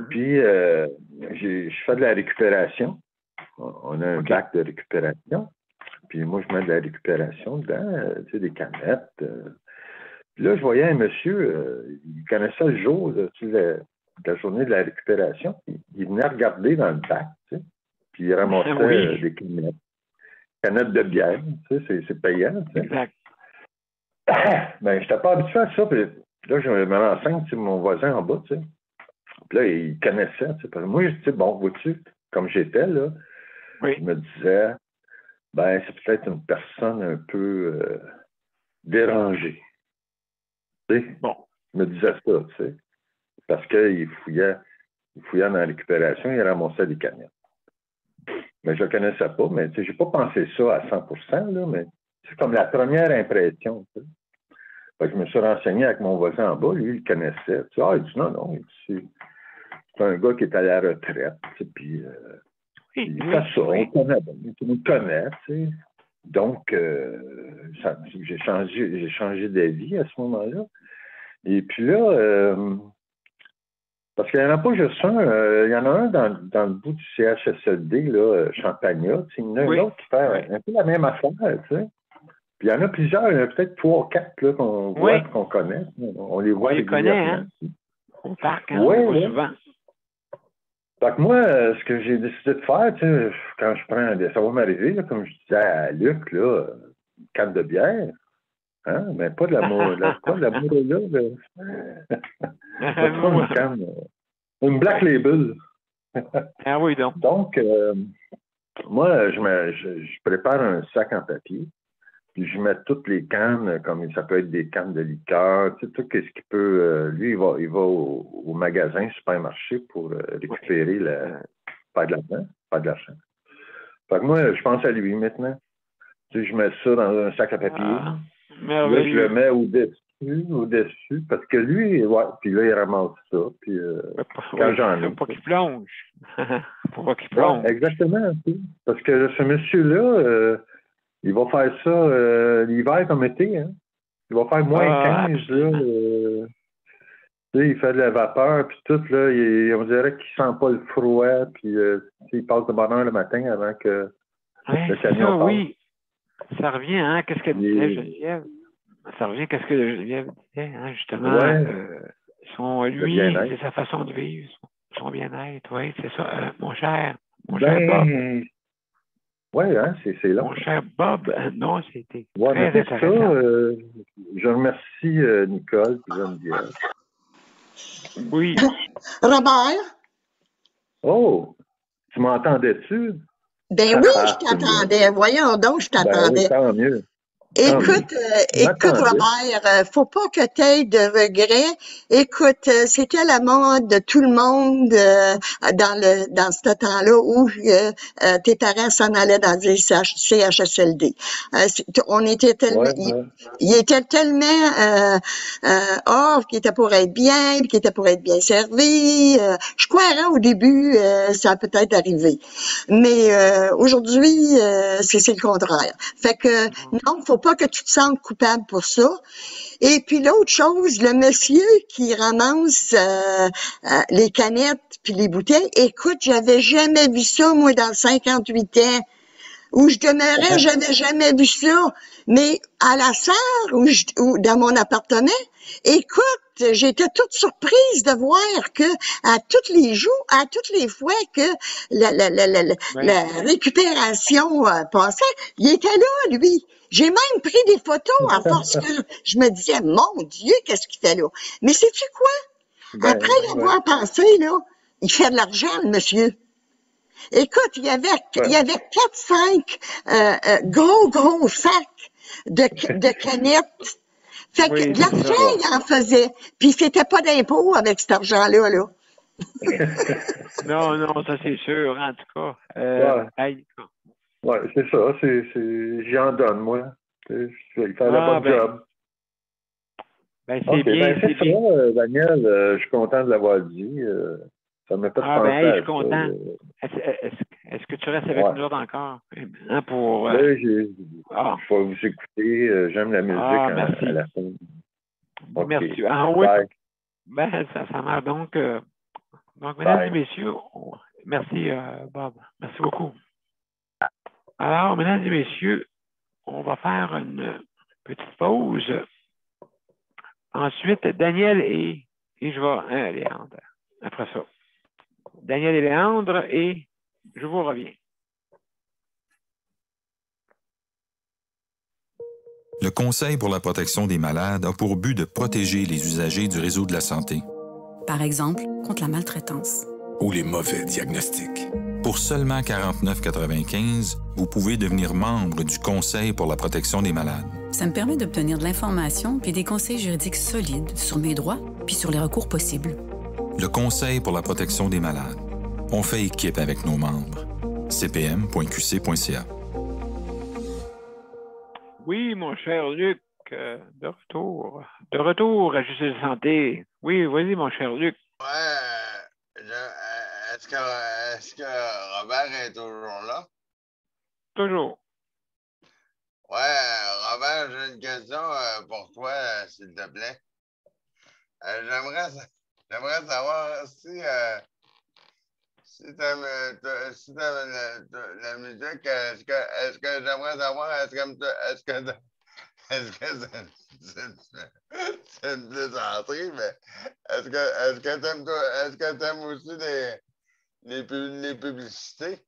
Puis, je fais de la récupération. On a un bac de récupération. Puis moi, je mets de la récupération dedans, tu sais, des canettes. Puis là, je voyais un monsieur, il connaissait le jour, tu sais, la journée de la récupération. Il venait regarder dans le bac, tu sais. Puis il ramassait des canettes. Canettes de bière, tu sais, c'est payant, tu sais. Exact. Ben, je n'étais pas habitué à ça. Puis là, je me renseigne, tu sais, mon voisin en bas, tu sais. Puis là, il connaissait, tu sais. Moi, tu sais, bon, vois-tu, comme j'étais, là, je me disais, ben, c'est peut-être une personne un peu dérangée. Tu sais? Bon. Je me disais ça, tu sais. Parce qu'il fouillait dans la récupération, il ramassait des canettes. Mais je ne le connaissais pas, mais tu sais, je n'ai pas pensé ça à 100%, là, mais c'est comme la première impression, tu sais. Fait que je me suis renseigné avec mon voisin en bas, lui, il le connaissait. Tu sais, il dit non, c'est un gars qui est à la retraite, tu sais, puis il fait ça, on le connaît, tu sais. Donc, j'ai changé d'avis à ce moment-là. Et puis là, parce qu'il n'y en a pas juste un, il y en a un dans le bout du CHSLD, là, Champagnat, il y en a un autre qui fait un peu la même affaire, tu sais. Puis il y en a plusieurs, il y en a peut-être 3 ou 4 là, qu'on voit, qu'on connaît. On les voit régulièrement. Hein? Au parc, hein? On les voit souvent. Fait que moi, ce que j'ai décidé de faire, tu sais, quand je prends ça va m'arriver, là, comme je disais à Luc, là, une canne de bière, hein, mais pas de l'amour, pas de l'amour là. Pas une canne, une Black Label. Ah oui, donc. Donc, moi, je prépare un sac en papier, puis je mets toutes les cannes, comme ça peut être des cannes de liqueur, tu sais, tout ce qui peut. Lui, il va au magasin, supermarché pour récupérer faire de l'argent. Fait que moi, je pense à lui maintenant. Tu sais, je mets ça dans un sac à papier. Là, je le mets au-dessus, parce que lui, puis là, il ramasse ça. Puis quand j'en ai. Faut pas qu'il plonge. Faut pas qu'il plonge. Exactement. Parce que ce monsieur-là, il va faire ça l'hiver comme été. Hein? Il va faire moins 15. Là, tu sais, il fait de la vapeur, puis tout. Là, on dirait qu'il sent pas le froid. Puis il passe de bonne heure le matin avant que le camion passe. Oui. Ça revient, hein? Qu'est-ce que disait Geneviève? Ça revient qu'est-ce que Geneviève disait, hein? Justement, lui, c'est sa façon de vivre, son bien-être. Oui, c'est ça. Mon cher Bob. Oui, hein, c'est là. Mon cher Bob, non, c'était très intéressant. Ça, je remercie Nicole et Geneviève. Oui. Robert? Oh, tu m'entendais-tu? Ben oui, je t'attendais. Voyons donc, je t'attendais. Ben oui, tant mieux. Écoute, Robert, faut pas que tu aies de regrets. Écoute, c'était la mode de tout le monde dans ce temps-là où tes parents s'en allaient dans des CHSLD. On était tellement, il était tellement qui était pour être bien, qui était pour être bien servi. Je croirais au début, ça a peut-être arrivé, mais aujourd'hui, c'est le contraire. Fait que non, faut pas que tu te sentes coupable pour ça. Et puis l'autre chose, le monsieur qui ramasse les canettes puis les bouteilles, écoute, j'avais jamais vu ça, moi, dans 58 ans. Où je demeurais, j'avais jamais vu ça. Mais à la serre, ou dans mon appartement, écoute, j'étais toute surprise de voir que à tous les jours, à toutes les fois que la récupération passait, il était là, lui. J'ai même pris des photos à force que je me disais, mon Dieu, qu'est-ce qu'il fait là? Mais sais-tu quoi? Après l'avoir pensé, là, il fait de l'argent, le monsieur. Écoute, il y avait 4-5 gros sacs de canettes. Fait que de l'argent, il en faisait. Puis c'était pas d'impôt avec cet argent-là, là. Non, ça c'est sûr, en tout cas. C'est ça. J'en donne, moi. Il fallait pas de job. C'est bien. C'est ça, Daniel. Je suis content de l'avoir dit. Ça m'a fait penser je suis content. Est-ce que tu restes avec nous autres encore? Hein, pour, je vais vous écouter. J'aime la musique à la fin. Okay. Merci. Oui. Ça marche. Donc, mesdames et messieurs, merci, Bob. Merci beaucoup. Alors, mesdames et messieurs, on va faire une petite pause. Ensuite, Daniel et je vais... Léandre, après ça. Daniel et Léandre, et je vous reviens. Le Conseil pour la protection des malades a pour but de protéger les usagers du réseau de la santé. Par exemple, contre la maltraitance. Ou les mauvais diagnostics. Pour seulement 49,95 $, vous pouvez devenir membre du Conseil pour la protection des malades. Ça me permet d'obtenir de l'information puis des conseils juridiques solides sur mes droits puis sur les recours possibles. Le Conseil pour la protection des malades. On fait équipe avec nos membres. cpm.qc.ca. Oui, mon cher Luc, de retour. De retour à Justice Santé. Oui, vas-y, mon cher Luc. Est-ce que Robert est toujours là? Toujours. Robert, j'ai une question pour toi, s'il te plaît. J'aimerais savoir si t'aimes la musique, est-ce que j'aimerais savoir, est-ce que c'est une plaisanterie, mais est-ce que t'aimes aussi les publicités?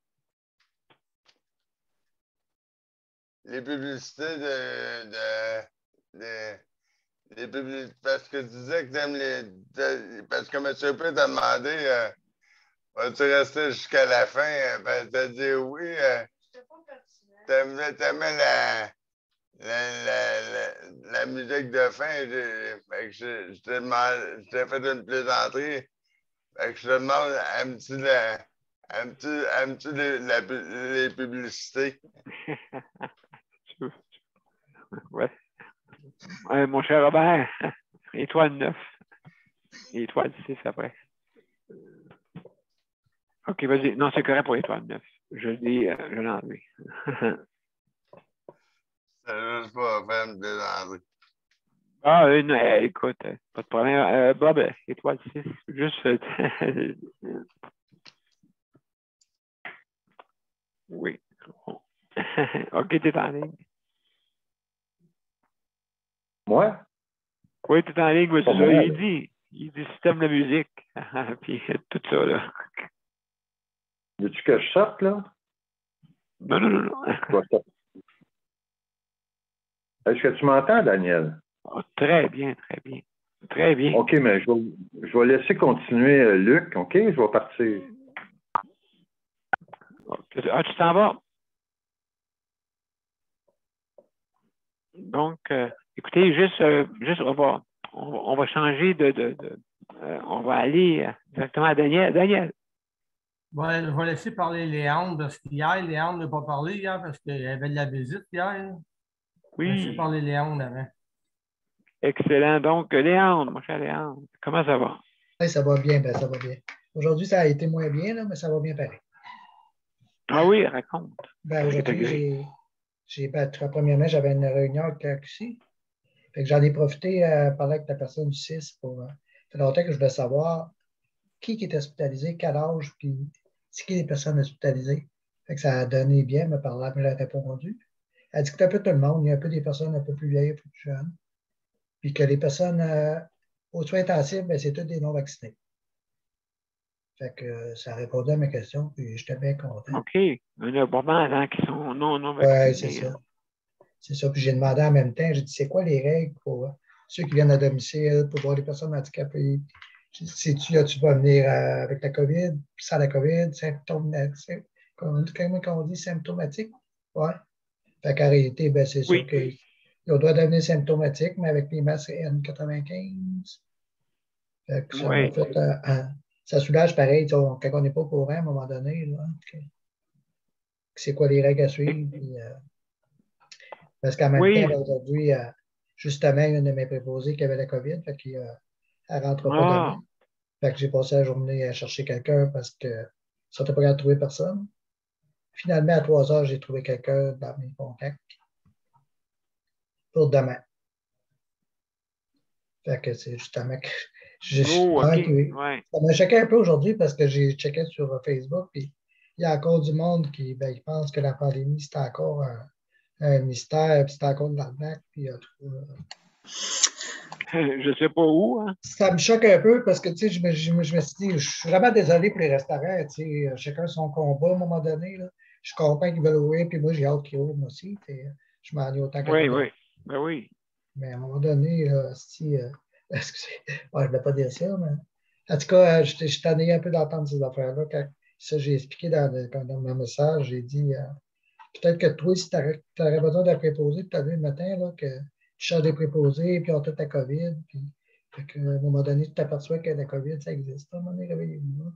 Les publicités parce que tu disais que t'aimes parce que M. P t'a demandé vas-tu rester jusqu'à la fin? T'as dit oui. T'aimais la musique de fin. Je t'ai fait une plaisanterie. Fait que je te demande, aimes-tu les publicités? Ouais. Mon cher Robert, étoile 9. Étoile 6 après. OK, vas-y. Non, c'est correct pour étoile 9. Je l'ai enlevé. C'est juste pas faire une plaisanterie. Écoute, pas de problème. Bob, étoile 6. Juste. Oui. OK, t'es en ligne. Moi? Oui, t'es en ligne, c'est ça. Il dit système de musique. Puis tout ça, là. Veux-tu que je sorte, là? Non. Est-ce que tu m'entends, Daniel? Oh, très bien. Très bien. OK, mais je vais laisser continuer Luc, OK? Je vais partir. Tu t'en vas? Donc, écoutez, juste on va changer on va aller directement à Daniel. Daniel. Ouais, je vais laisser parler Léandre parce qu'hier, Léandre n'a pas parlé hier parce qu'il y avait de la visite hier. Oui. Je vais laisser parler Léandre avant. Excellent. Donc, Léandre, mon cher Léandre, comment ça va? Oui, ça va bien, ça va bien. Aujourd'hui, ça a été moins bien, là, mais ça va bien pareil. Ah oui, raconte. Aujourd'hui, premièrement, j'avais une réunion avec la QC. Fait que j'en ai profité à parler avec la personne du 6 pour. Ça fait longtemps que je voulais savoir qui est hospitalisé, quel âge, puis c'est qui les personnes hospitalisées. Fait que ça a donné bien, elle m'a répondu. Elle dit que c'est un peu tout le monde. Il y a un peu des personnes un peu plus vieilles, un peu plus jeunes. Puis que les personnes aux soins intensifs, c'est toutes des non-vaccinés. Fait que ça répondait à mes questions, puis j'étais bien content. OK. Il y a pas mal qui sont non vaccinés. Oui, c'est ça. C'est ça. Puis j'ai demandé en même temps, j'ai dit, c'est quoi les règles pour ceux qui viennent à domicile, pour voir les personnes handicapées? Sais-tu, là, tu vas venir avec la COVID, sans la COVID, comment on dit, symptomatique? Oui. Fait qu'en réalité, c'est sûr qu'ils ont droit de devenir symptomatiques, mais avec les masques N95. Fait que ça m'a fait, ça soulage pareil, quand on n'est pas au courant à un moment donné, là, c'est quoi les règles à suivre. Puis, parce qu'en même temps, aujourd'hui, justement, une de mes préposées qui avait la COVID, fait qu'elle ne rentre pas demain. Fait que j'ai passé la journée à chercher quelqu'un parce que ça n'était pas capable de trouver personne. Finalement, à 3 heures, j'ai trouvé quelqu'un dans mes contacts pour demain. Fait que c'est justement que ça m'a choqué un peu aujourd'hui parce que j'ai checké sur Facebook et il y a encore du monde qui pense que la pandémie, c'est encore un mystère, puis c'est encore de l'arnaque. Je ne sais pas où. Hein? Ça me choque un peu parce que je me suis dit, je suis vraiment désolé pour les restaurants. Chacun son combat à un moment donné. Là. Je suis content qu'ils veulent ouvrir, puis moi, j'ai hâte qu'ils ouvrent aussi. Je m'ennuie autant que oui. Mais à un moment donné, excusez, je ne voulais pas dire ça, mais en tout cas, je suis tanné un peu d'entendre ces affaires-là. Quand ça, j'ai expliqué dans mon message, j'ai dit peut-être que toi, si tu aurais besoin d'un préposé, tu as vu le matin là, que tu changes des préposés, puis on a toute la COVID, puis à un moment donné, tu t'aperçois que la COVID, ça existe. À un moment donné, réveillez-vous.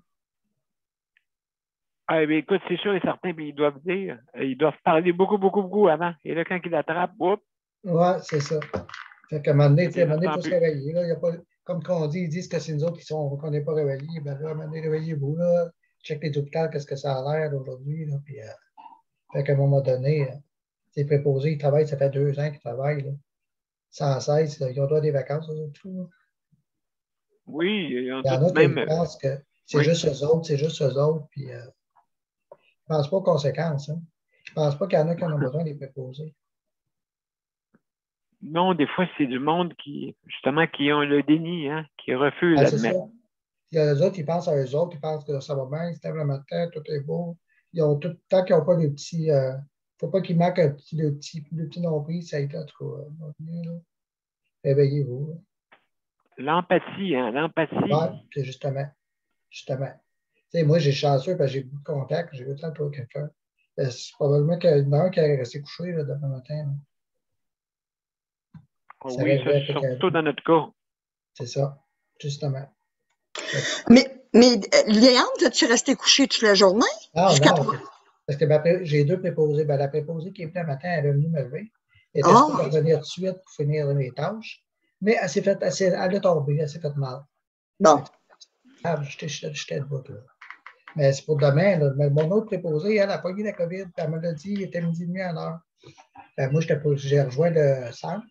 Ah, bien, écoute, c'est sûr et certain, puis ils doivent parler beaucoup avant. Et là, quand ils l'attrapent, hop! Oui, c'est ça. Fait qu'à un moment donné, il faut se réveiller. Là. Il y a pas, comme on dit, ils disent que c'est nous autres qu'on n'est pas réveillés. Ben là, à un moment donné, réveillez-vous. Là. Check les hôpitaux, qu'est-ce que ça a l'air aujourd'hui. Puis, fait qu'à un moment donné, les préposés, ils travaillent, ça fait 2 ans qu'ils travaillent. Là. Sans cesse, ils ont droit des vacances, eux autres. Là. Oui, il y en a qui pensent que c'est juste eux autres, puis ils ne pensent pas aux conséquences. Hein. Je ne pense pas qu'il y en a qui en ont besoin des préposés. Non, des fois, c'est du monde qui ont le déni, hein, qui refuse d'admettre. Il y a les autres, ils pensent à eux autres, ils pensent que ça va bien, c'est le matin, tout est beau. Tant qu'ils n'ont pas des petits. Il ne faut pas qu'ils manquent le petit nombril, ça a été en tout cas. Réveillez-vous. L'empathie, hein, l'empathie. Oui, c'est justement. Moi, j'ai chanceux parce que j'ai beaucoup de contacts, j'ai eu le temps de trouver quelqu'un. C'est probablement qu'il y en a un qui est resté couché là, demain matin. Là. Oui, ça, surtout dans notre cas. C'est ça, justement. Mais Léandre, as-tu resté couché toute la journée? Non, parce que j'ai 2 préposés. La préposée qui est venue le matin, elle est venue me lever. Elle était supposée revenir tout de suite pour finir mes tâches. Mais elle est tombée, elle s'est fait mal. Bon. J'étais debout, là. Mais c'est pour demain. Là. Mais mon autre préposé, elle a pogné la COVID. Elle me l'a dit, il était 12h30 à l'heure. Moi, j'ai rejoint le centre.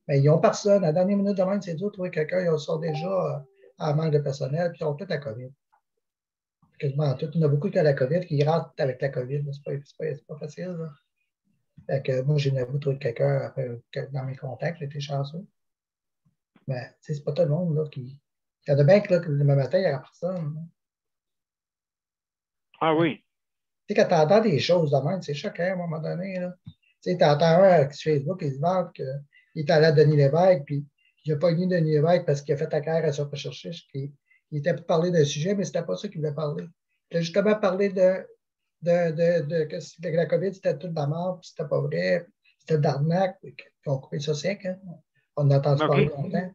Mais ils n'ont personne. À la dernière minute de même, c'est dur de trouver quelqu'un. Ils sont déjà en manque de personnel, puis ils ont toute la COVID. Quasiment tout. Il y en a beaucoup qui ont la COVID, qui rentrent avec la COVID. C'est pas facile. Là. Fait que moi, j'ai voulu trouver quelqu'un dans mes contacts. J'étais chanceux. Mais c'est pas tout le monde là, qui. Il y en a bien que le matin, il n'y aura personne. Là. Ah oui. Tu sais, quand tu entends des choses de même, c'est choquant à un moment donné. Tu entends un sur Facebook, il se vante qu'il est allé à Denis Lévesque, puis il n'a pas eu Denis Lévesque parce qu'il a fait la carrière à son recherchiste. Il était pour parler d'un sujet, mais ce n'était pas ça qu'il voulait parler. Il a justement parlé que la COVID, c'était toute la mort, puis c'était pas vrai. C'était d'arnaque, puis on coupé ça sec. Hein? On a entendu parler longtemps.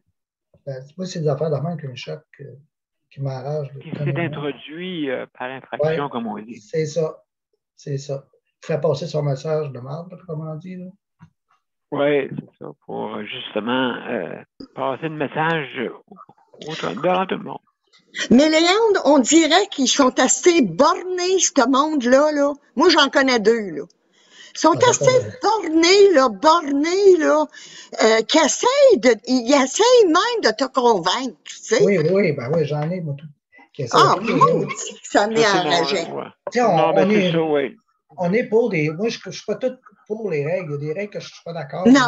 Moi, c'est des affaires de même qui me choquent, qui m'enragent. Qui s'est introduit par infraction, comme on dit. C'est ça. C'est ça. Il ferait passer son message de marde, comme on dit. Oui, c'est ça, pour justement passer le message devant tout le monde. Mais Léandre, on dirait qu'ils sont assez bornés, ce monde-là. Là. Moi, j'en connais deux. Là. Ils sont assez bornés, qu'ils essayent même de te convaincre. Tu sais? Oui, j'en ai, moi, tout. Ça m'est enragé. On est pour des. Moi, je ne suis pas tout pour les règles. Il y a des règles que je ne suis pas d'accord. Non.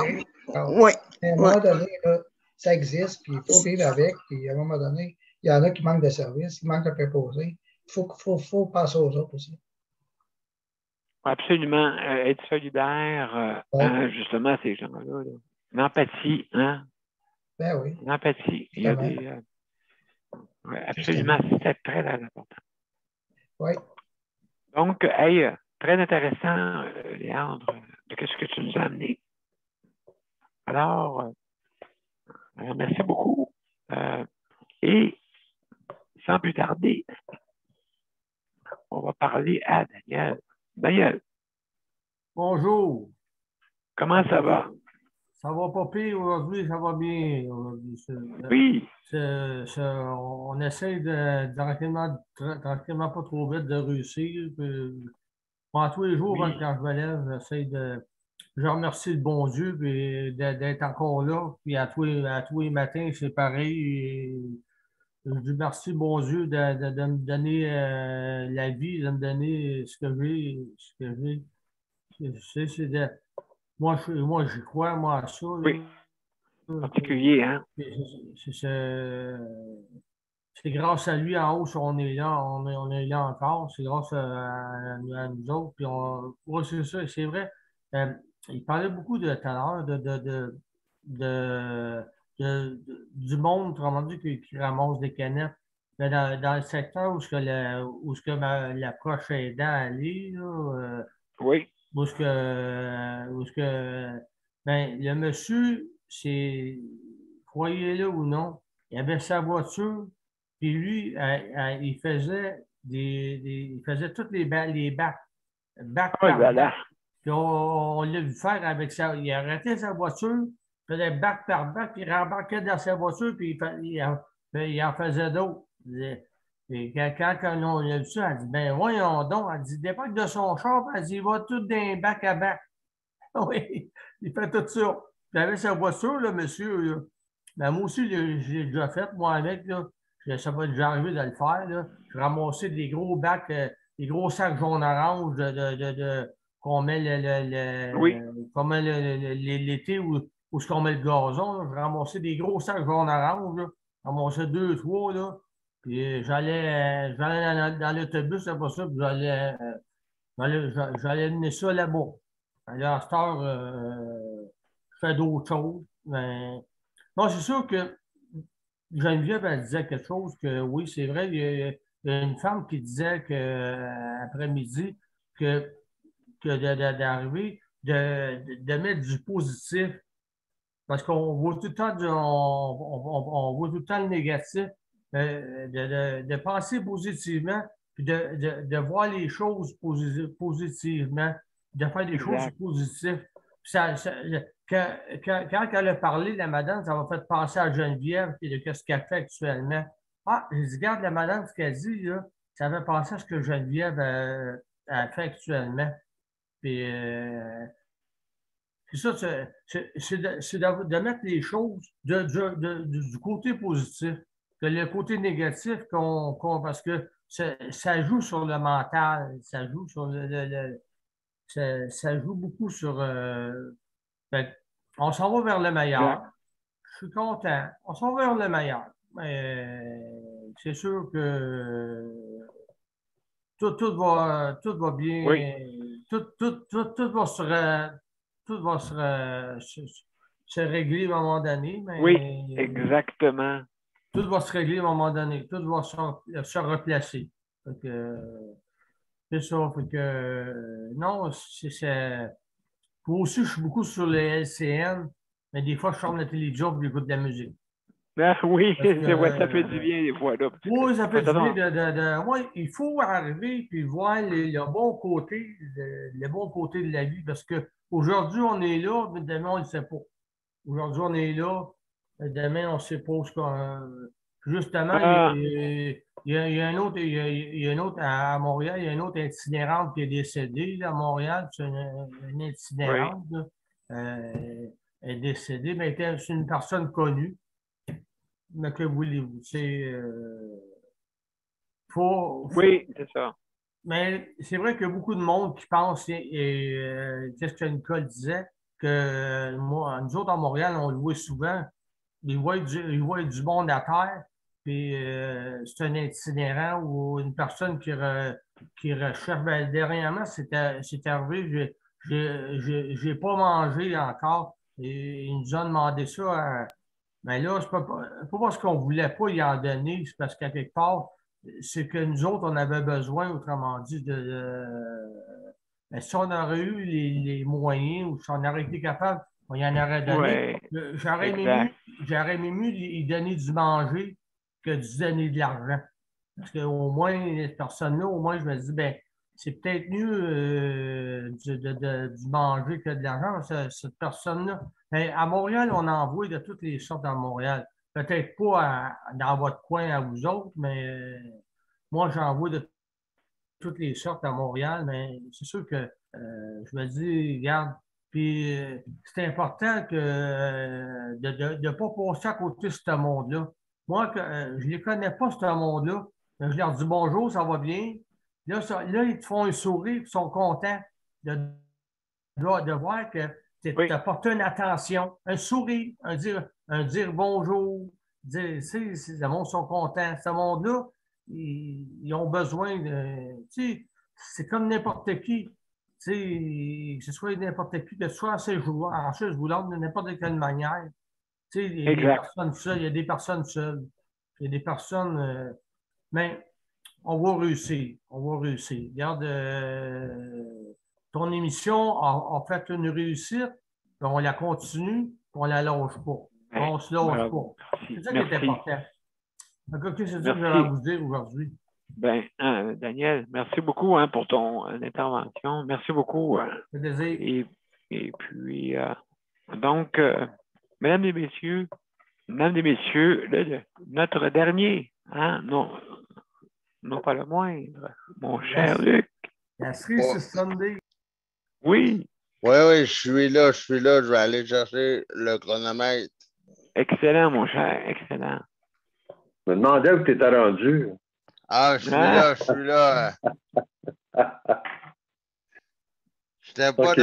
Oui. À un moment donné, là, ça existe, puis il faut vivre avec. Puis à un moment donné, il y en a qui manquent de services, qui manquent de préposés. Il faut passer aux autres aussi. Absolument. Être solidaire, justement, ces gens-là. L'empathie, hein? Ben oui. L'empathie. Il y a des. Absolument, c'est très, très important. Oui. Donc, très intéressant, Léandre, de ce que tu nous as amené. Alors, merci beaucoup. Et sans plus tarder, on va parler à Daniel. Daniel. Bonjour. Comment ça va? Ça va pas pire aujourd'hui, ça va bien. Oui. On essaie de tranquillement pas trop vite de réussir. Moi, tous les jours, quand je me lève, j'essaie de. Je remercie le bon Dieu d'être encore là. Puis à tous les matins, c'est pareil. Et je dis merci, bon Dieu, de me donner la vie, de me donner ce que j'ai. Moi, j'y crois, moi, à ça. Oui. Particulier, hein? C'est grâce à lui en haut on est là, on est là encore. C'est grâce à nous autres. Puis c'est ça, c'est vrai. Il parlait beaucoup tout à l'heure du monde, autrement dit, qui ramasse des canettes. Mais dans le secteur où l'approche aidant à aller, là, oui. Le monsieur, croyez-le ou non, il avait sa voiture, puis lui, il faisait il faisait tous les bacs par bac. Puis on l'a vu faire avec ça. Il arrêtait sa voiture, il faisait bac par bac, puis il rembarquait dans sa voiture, puis il en faisait d'autres. Et quand on a vu ça, elle dit, ben voyons donc, elle dit, dépasse de son char, elle dit, il va tout d'un bac à bac. Oui, il fait tout ça. J'avais sa voiture, là, monsieur. Là. Ben, moi aussi, j'ai déjà fait, moi, avec, là. Ça va déjà arriver de le faire, là. Je ramassais des gros bacs, des gros sacs jaune-orange qu'on met l'été où on met le gazon. Là. Je ramassais des gros sacs jaune-orange, là. Je ramassais 2, 3, là. Puis j'allais dans l'autobus, c'est pas ça, puis j'allais mener ça là-bas. Là, à cette heure, je fais d'autres choses. Mais... Non, c'est sûr que Geneviève, elle disait quelque chose que oui, c'est vrai, il y a une femme qui disait qu'après-midi, d'arriver, de mettre du positif. Parce qu'on voit tout le temps on voit tout le temps le négatif. De penser positivement, puis de voir les choses positivement, de faire des choses positives. Quand elle a parlé, la madame, ça m'a fait penser à Geneviève et de ce qu'elle fait actuellement. Ah, je dis, regarde, la madame, ce qu'elle dit, là, ça fait penser à ce que Geneviève a fait actuellement. Puis, ça, c'est de mettre les choses du côté positif. Que le côté négatif, parce que ça joue sur le mental, ça joue sur ça joue beaucoup sur. On s'en va vers le meilleur. Je suis content. On s'en va vers le meilleur. C'est sûr que tout va bien. Oui. Tout va se régler à un moment donné. Mais oui, exactement. Tout va se régler à un moment donné. Tout va se replacer. C'est ça. Non, Moi aussi, je suis beaucoup sur les LCN, mais des fois, je ferme la télévision et j'écoute de la musique. Ah, oui, Que, ça fait du bien des fois. Là, oui, ça fait du bien ouais, il faut arriver et voir le bon côté, le bon côté de la vie, parce qu'aujourd'hui, on est là, mais demain, on ne le sait pas. Aujourd'hui, on est là, demain, on ne sait pas ce qu'on. Justement, il y a un autre, il y a un autre à Montréal, il y a une autre itinérante qui est décédée là, à Montréal. C'est une itinérante. Là, elle est décédée, mais c'est une personne connue. Mais que voulez-vous? Oui, c'est ça. Mais c'est vrai qu'il y a beaucoup de monde qui pense, qu'est-ce que Nicole disait, que moi, nous autres à Montréal, on le voit souvent, ils voient du monde à terre, puis c'est un itinérant ou une personne qui recherche. Ben, dernièrement, c'est arrivé, j'ai pas mangé encore, et ils nous ont demandé ça. Mais là, c'est pas parce qu'on ne voulait pas y en donner, c'est parce qu'à quelque part, c'est que nous autres, on avait besoin, autrement dit, ben, si on aurait eu les moyens ou si on aurait été capable, on y en aurait donné. Ouais, j'aurais aimé mieux y donner du manger que de donner de l'argent. Parce qu'au moins, cette personne-là, au moins, je me dis, ben, c'est peut-être mieux du manger que de l'argent. Cette personne-là, ben, à Montréal, on envoie de toutes les sortes à Montréal. Peut-être pas dans votre coin à vous autres, mais moi, j'envoie de toutes les sortes à Montréal, mais c'est sûr que je me dis, regarde, puis c'est important de ne pas passer à côté de ce monde-là. Moi, je ne les connais pas, ce monde-là, mais je leur dis bonjour, ça va bien. Là, ils te font un sourire, ils sont contents de voir que tu as porté une attention, un sourire, un dire bonjour. Le monde sont contents. Ce monde-là, ils ont besoin de. C'est comme n'importe qui. Que ce soit n'importe qui, que ce soit en chaise roulante, de n'importe quelle manière. Il y a des personnes seules, il y a des personnes seules. Il y a des personnes. Mais on va réussir. On va réussir. Regarde, ton émission a fait une réussite, puis on la continue, puis on ne la lâche pas. On ne se lâche pas. C'est ça qui est important. Donc, c'est ça que j'allais vous dire aujourd'hui. Ben, Daniel, merci beaucoup pour ton intervention. Merci beaucoup. Et puis, donc, mesdames et messieurs, notre dernier, non pas le moindre, mon cher Luc. La cerise Sunday. Oui. Oui, je suis là. Je vais aller chercher le chronomètre. Excellent, mon cher, excellent. Je me demandais où tu étais rendu. Ah, je suis là. J'étais pas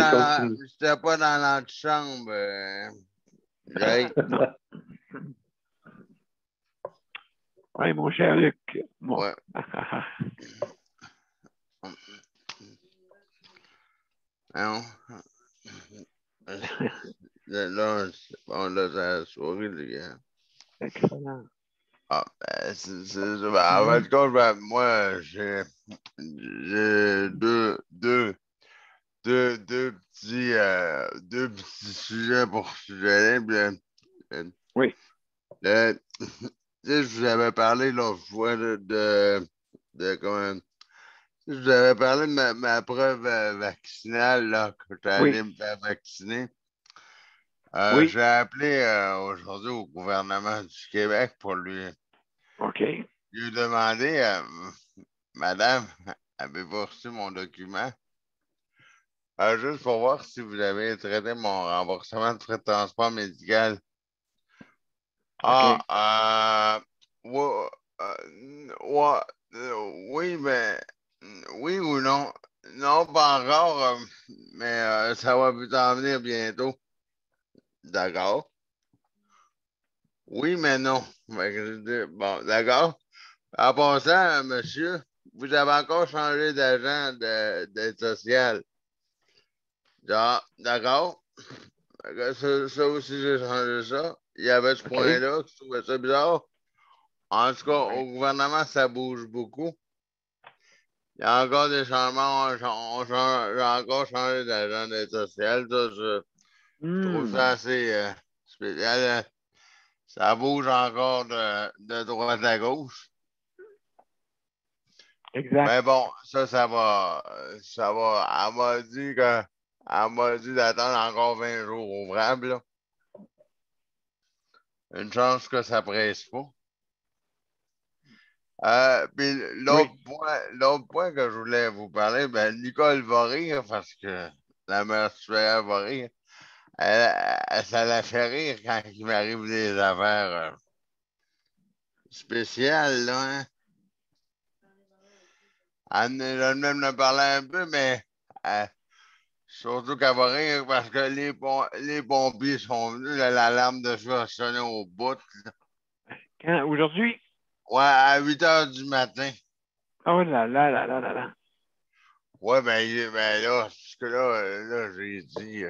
dans l'antichambre. Oui, mon cher Luc. Bon. Ouais. Non. Là, ça a souri, les gars. Excellent. Ah, ben, en fait, moi, j'ai deux petits sujets pour sujet. Oui. Je vous avais parlé l'autre fois comment. Je vous avais parlé de ma preuve vaccinale là, que j'étais allé me faire vacciner. J'ai appelé aujourd'hui au gouvernement du Québec pour lui demander Madame, avez-vous reçu mon document? Juste pour voir si vous avez traité mon remboursement de frais de transport médical. Oui, mais oui ou non? Non, pas encore, mais ça va en venir bientôt. D'accord. Oui, mais non. Bon, d'accord. En passant, monsieur, vous avez encore changé d'agent d'aide sociale. D'accord. Ça aussi, j'ai changé ça. Il y avait ce point-là, je trouvais ça bizarre. En tout cas, au gouvernement, ça bouge beaucoup. Il y a encore des changements. J'ai encore changé d'agent d'aide sociale. Ça, je trouve ça assez spécial. Ça bouge encore de droite à gauche. Exact. Mais bon, ça va. Elle m'a dit d'attendre encore 20 jours ouvrables. Là. Une chance que ça presse pas. Puis l'autre point que je voulais vous parler, ben Nicole va rire parce que la mère supérieure va rire. Ça la fait rire quand il m'arrive des affaires spéciales, là, hein? Elle a même me parler un peu, mais surtout qu'elle va rire parce que les pompiers sont venus, l'alarme de feu a sonné au bout. Quand? Aujourd'hui? Ouais, à 8 h du matin. Oh là là là là là là. Ouais, ben là, parce que là j'ai dit.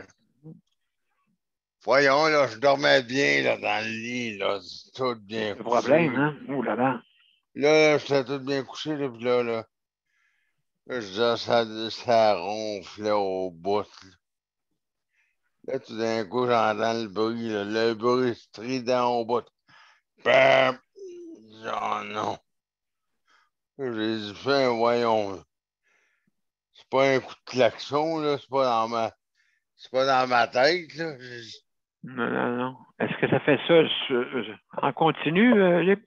Voyons, là, je dormais bien là, dans le lit, là, tout bien couché. Le problème, hein? Oh là là. Là, j'étais tout bien couché, là, puis là, je disais, ça ronflait au bout. Là, tout d'un coup, j'entends le bruit, là, le bruit strident au bout. Bam! Oh non! J'ai dit, voyons. C'est pas un coup de klaxon, là, c'est pas dans ma tête, là. Non, non, non. Est-ce que ça fait ça en continu, Luc?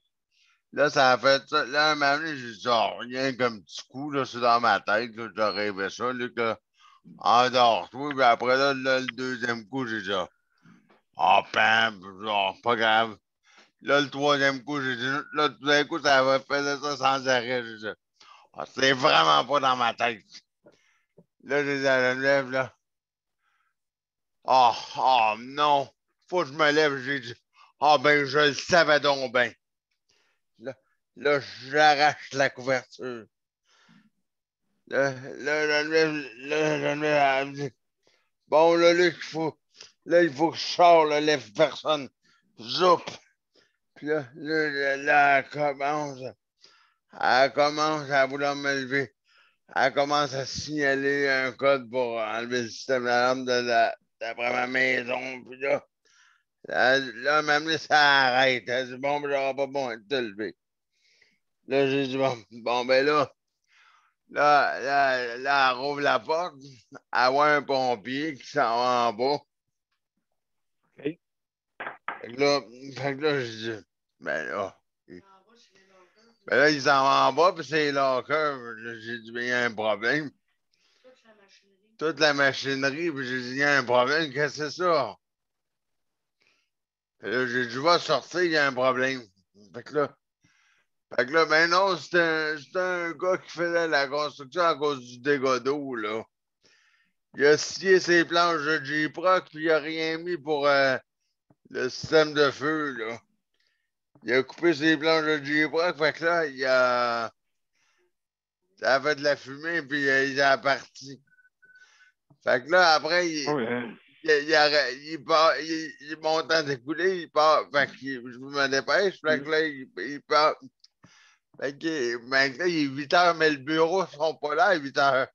Là, ça a fait ça. Là, un moment donné, j'ai dit, rien qu'un petit coup, là, c'est dans ma tête, là, j'ai rêvé ça, Luc, là. Endors-toi, puis après, là, le deuxième coup, j'ai dit, pam, pas grave. Là, le troisième coup, j'ai dit, là, tout d'un coup, ça va faire ça sans arrêt, j'ai dit, c'est vraiment pas dans ma tête. Là, j'ai dit à Geneviève, là, non, faut que je me lève, j'ai dit, ben, je le savais donc bien. Là, j'arrache la couverture. Là, Geneviève, elle me dit, bon, là, Luc, il faut que je sors, là, lève personne. Zoup! Puis là, elle commence à vouloir me lever. Elle commence à signaler un code pour enlever le système d'alarme d'après ma maison. Puis là, même ça arrête. Elle dit, bon, ben, j'aurai pas besoin de te lever. Là, j'ai dit, bon, ben là, elle rouvre la porte. Elle voit un pompier qui s'en va en bas. OK. Fait que là, je dis, ben là, il s'en va en bas, puis c'est lockers. J'ai dit, mais il y a un problème. Toute la machinerie, puis j'ai dit, il y a un problème, qu'est-ce que c'est ça? Puis là, j'ai dit, je vais sortir, il y a un problème. Fait que là, ben non, c'est un gars qui faisait la construction à cause du dégât d'eau, là. Il a scié ses planches de J-Proc, puis il a rien mis pour le système de feu, là. Il a coupé ses planches de J-Proc, fait que là, ça a fait de la fumée, puis il a parti. Fait que là, après, il est montant d'écouler, il part. Fait que je me dépêche, fait que là, il part. Fait que là, il est 8 h, mais le bureau ne sont pas là à 8 h.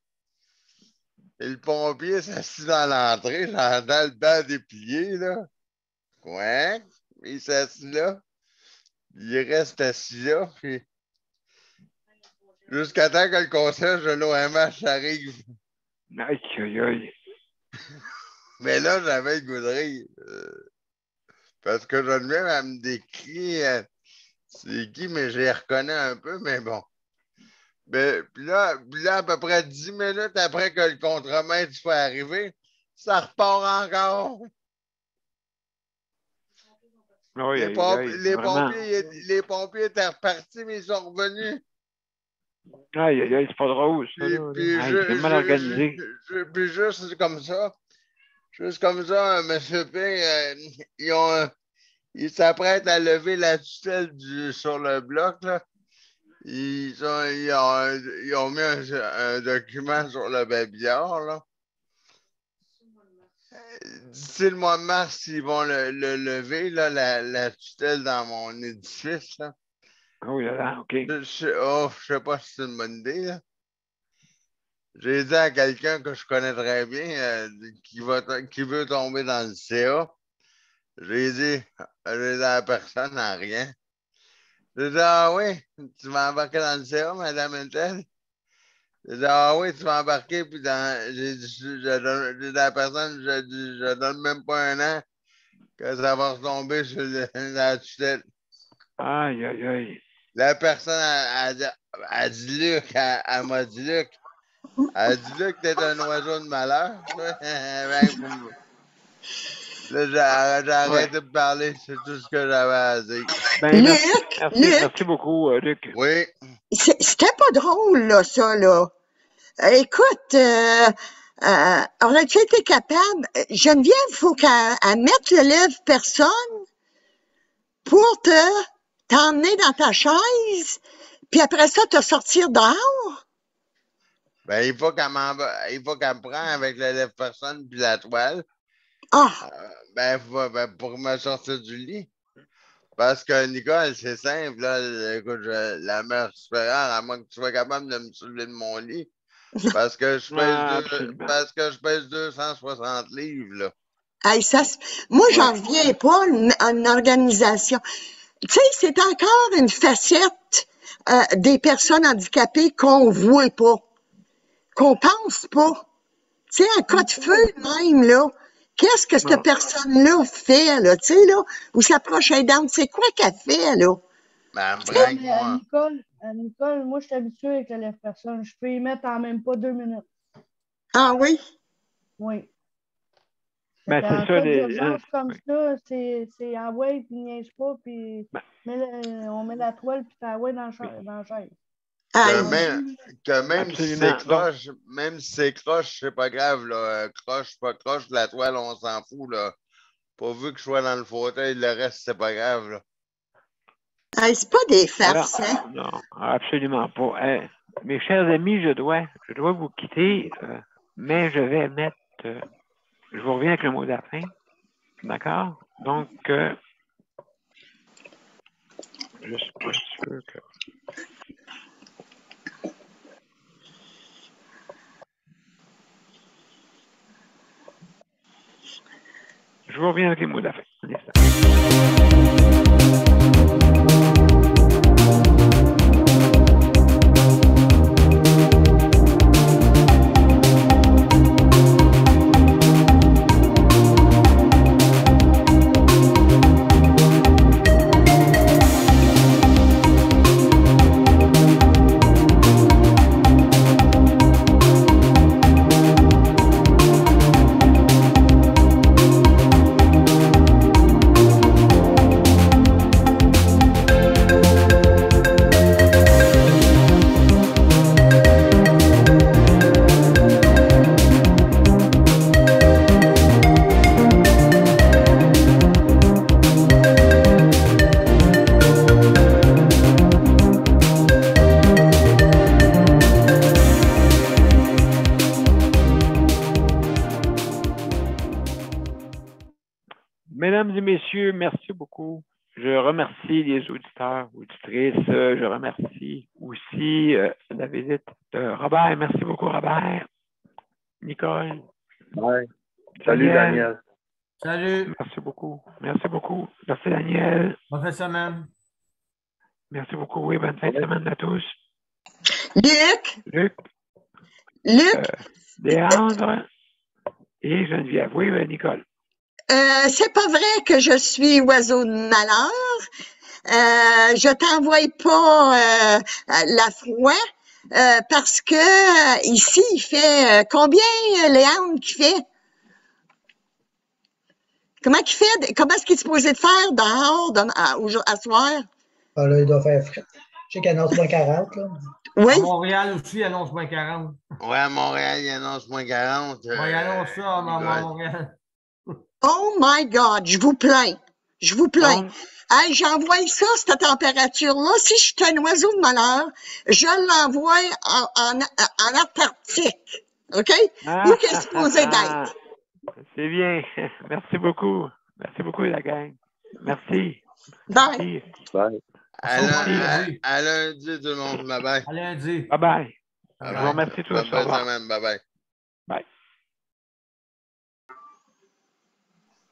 Et le pompier s'assit dans l'entrée, j'entends le banc déplié, là. Ouais, il s'assit là. Il reste assis là, puis jusqu'à temps que le concierge de l'OMH arrive. Aïe, aïe, aïe. Mais là, j'avais le goût de rire. Parce que Geneviève, elle me décrit c'est qui, mais je les reconnais un peu, mais bon. Puis là, à peu près 10 minutes après que le contremaître soit arrivé, ça repart encore. Oui, les pompiers étaient repartis, mais ils sont revenus. Aïe, aïe, aïe, c'est pas drôle, ça. C'est mal organisé. Puis juste comme ça, M. P, ils s'apprêtent à lever la tutelle sur le bloc, là. Ils ont mis un document sur le babillard, là. D'ici le mois de mars, ils vont le lever, là, la tutelle dans mon édifice, là. Oh là là, OK. Je sais pas si c'est une bonne idée, là. j'ai dit à quelqu'un que je connais très bien qui veut tomber dans le CA. J'ai dit à la personne en rien. J'ai dit, ah oui, tu vas embarquer dans le CA, madame Intel? J'ai dit, ah oui, tu vas embarquer, puis j'ai dit, j'ai dit à la personne, je donne même pas un an que ça va retomber sur la tutelle. Aïe, aïe, aïe. La personne a dit Luc, elle m'a dit Luc. Elle a dit Luc, t'es un oiseau de malheur. Là, j'ai arrêté de parler, c'est tout ce que j'avais à dire. Ben, Luc, merci beaucoup, Luc. Oui. C'était pas drôle, là, ça, là. Écoute, aurais-tu été capable, Geneviève, il faut qu'elle mette le lève-personne pour t'emmener dans ta chaise, puis après ça, te sortir dehors? Ben, il faut qu'elle me prenne avec le lève-personne puis la toile. Ah! Pour me sortir du lit. Parce que Nicole, c'est simple, là, écoute, la mère supérieure, à moins que tu sois capable de me soulever de mon lit. Parce que je pèse 260 livres, là. Hey, moi, j'en reviens pas à une organisation. Tu sais, c'est encore une facette des personnes handicapées qu'on voit pas, qu'on pense pas. Tu sais, en cas de feu, même, là, qu'est-ce que cette personne-là fait, là, tu sais, là, ou sa prochaine dame, c'est quoi qu'elle fait, là? Nicole, moi, je suis habituée avec la lève-personne. Je peux y mettre en même pas 2 minutes. Ah oui? Oui. Ben, c'est ça. En cas d'urgence comme ça, c'est envoie, puis niaise pas, puis on met la toile, puis t'envoies dans la chaise. Même si c'est croche, c'est pas grave, là. Croche, pas croche, la toile, on s'en fout, là. Pourvu que je sois dans le fauteuil, le reste, c'est pas grave, là. C'est pas des farces, hein? Non, absolument pas. Mes chers amis, je dois vous quitter, mais je vais mettre... je vous reviens avec le mot de la fin. D'accord? Donc, je suis pas sûr que... Je vous reviens avec les mots de la fin. Mesdames et messieurs, merci beaucoup. Je remercie les auditeurs, auditrices. Je remercie aussi la visite de Robert. Merci beaucoup, Robert. Nicole. Ouais. Salut, Daniel. Salut. Merci beaucoup. Merci beaucoup. Merci, Daniel. Bonne fin de semaine. Merci beaucoup. Oui, bonne fin de semaine à tous. Luc. Léandre et Geneviève. Oui, Nicole. C'est pas vrai que je suis oiseau de malheur. Je t'envoie pas la froid parce que ici, il fait combien, Léandre, qui fait? Comment est-ce qu'il est supposé de faire dehors à soir? Ah là, il doit faire frais. Je sais qu'il annonce moins 40, là. Oui. À Montréal aussi, il annonce moins 40. Oui, à Montréal, il annonce moins 40. Il annonce ça à Montréal. Oh my God, je vous plains. Hey, j'envoie ça, cette température-là. Si je suis un oiseau de malheur, je l'envoie en Antarctique. OK? Où qu'est-ce supposé d'être? C'est bien. Merci beaucoup. Merci beaucoup, la gang. Merci. Bye. Bye. À lundi, tout le monde. Bye bye. À lundi. Bye bye. Je vous remercie tous. Bonne semaine. Bye-bye. Bye.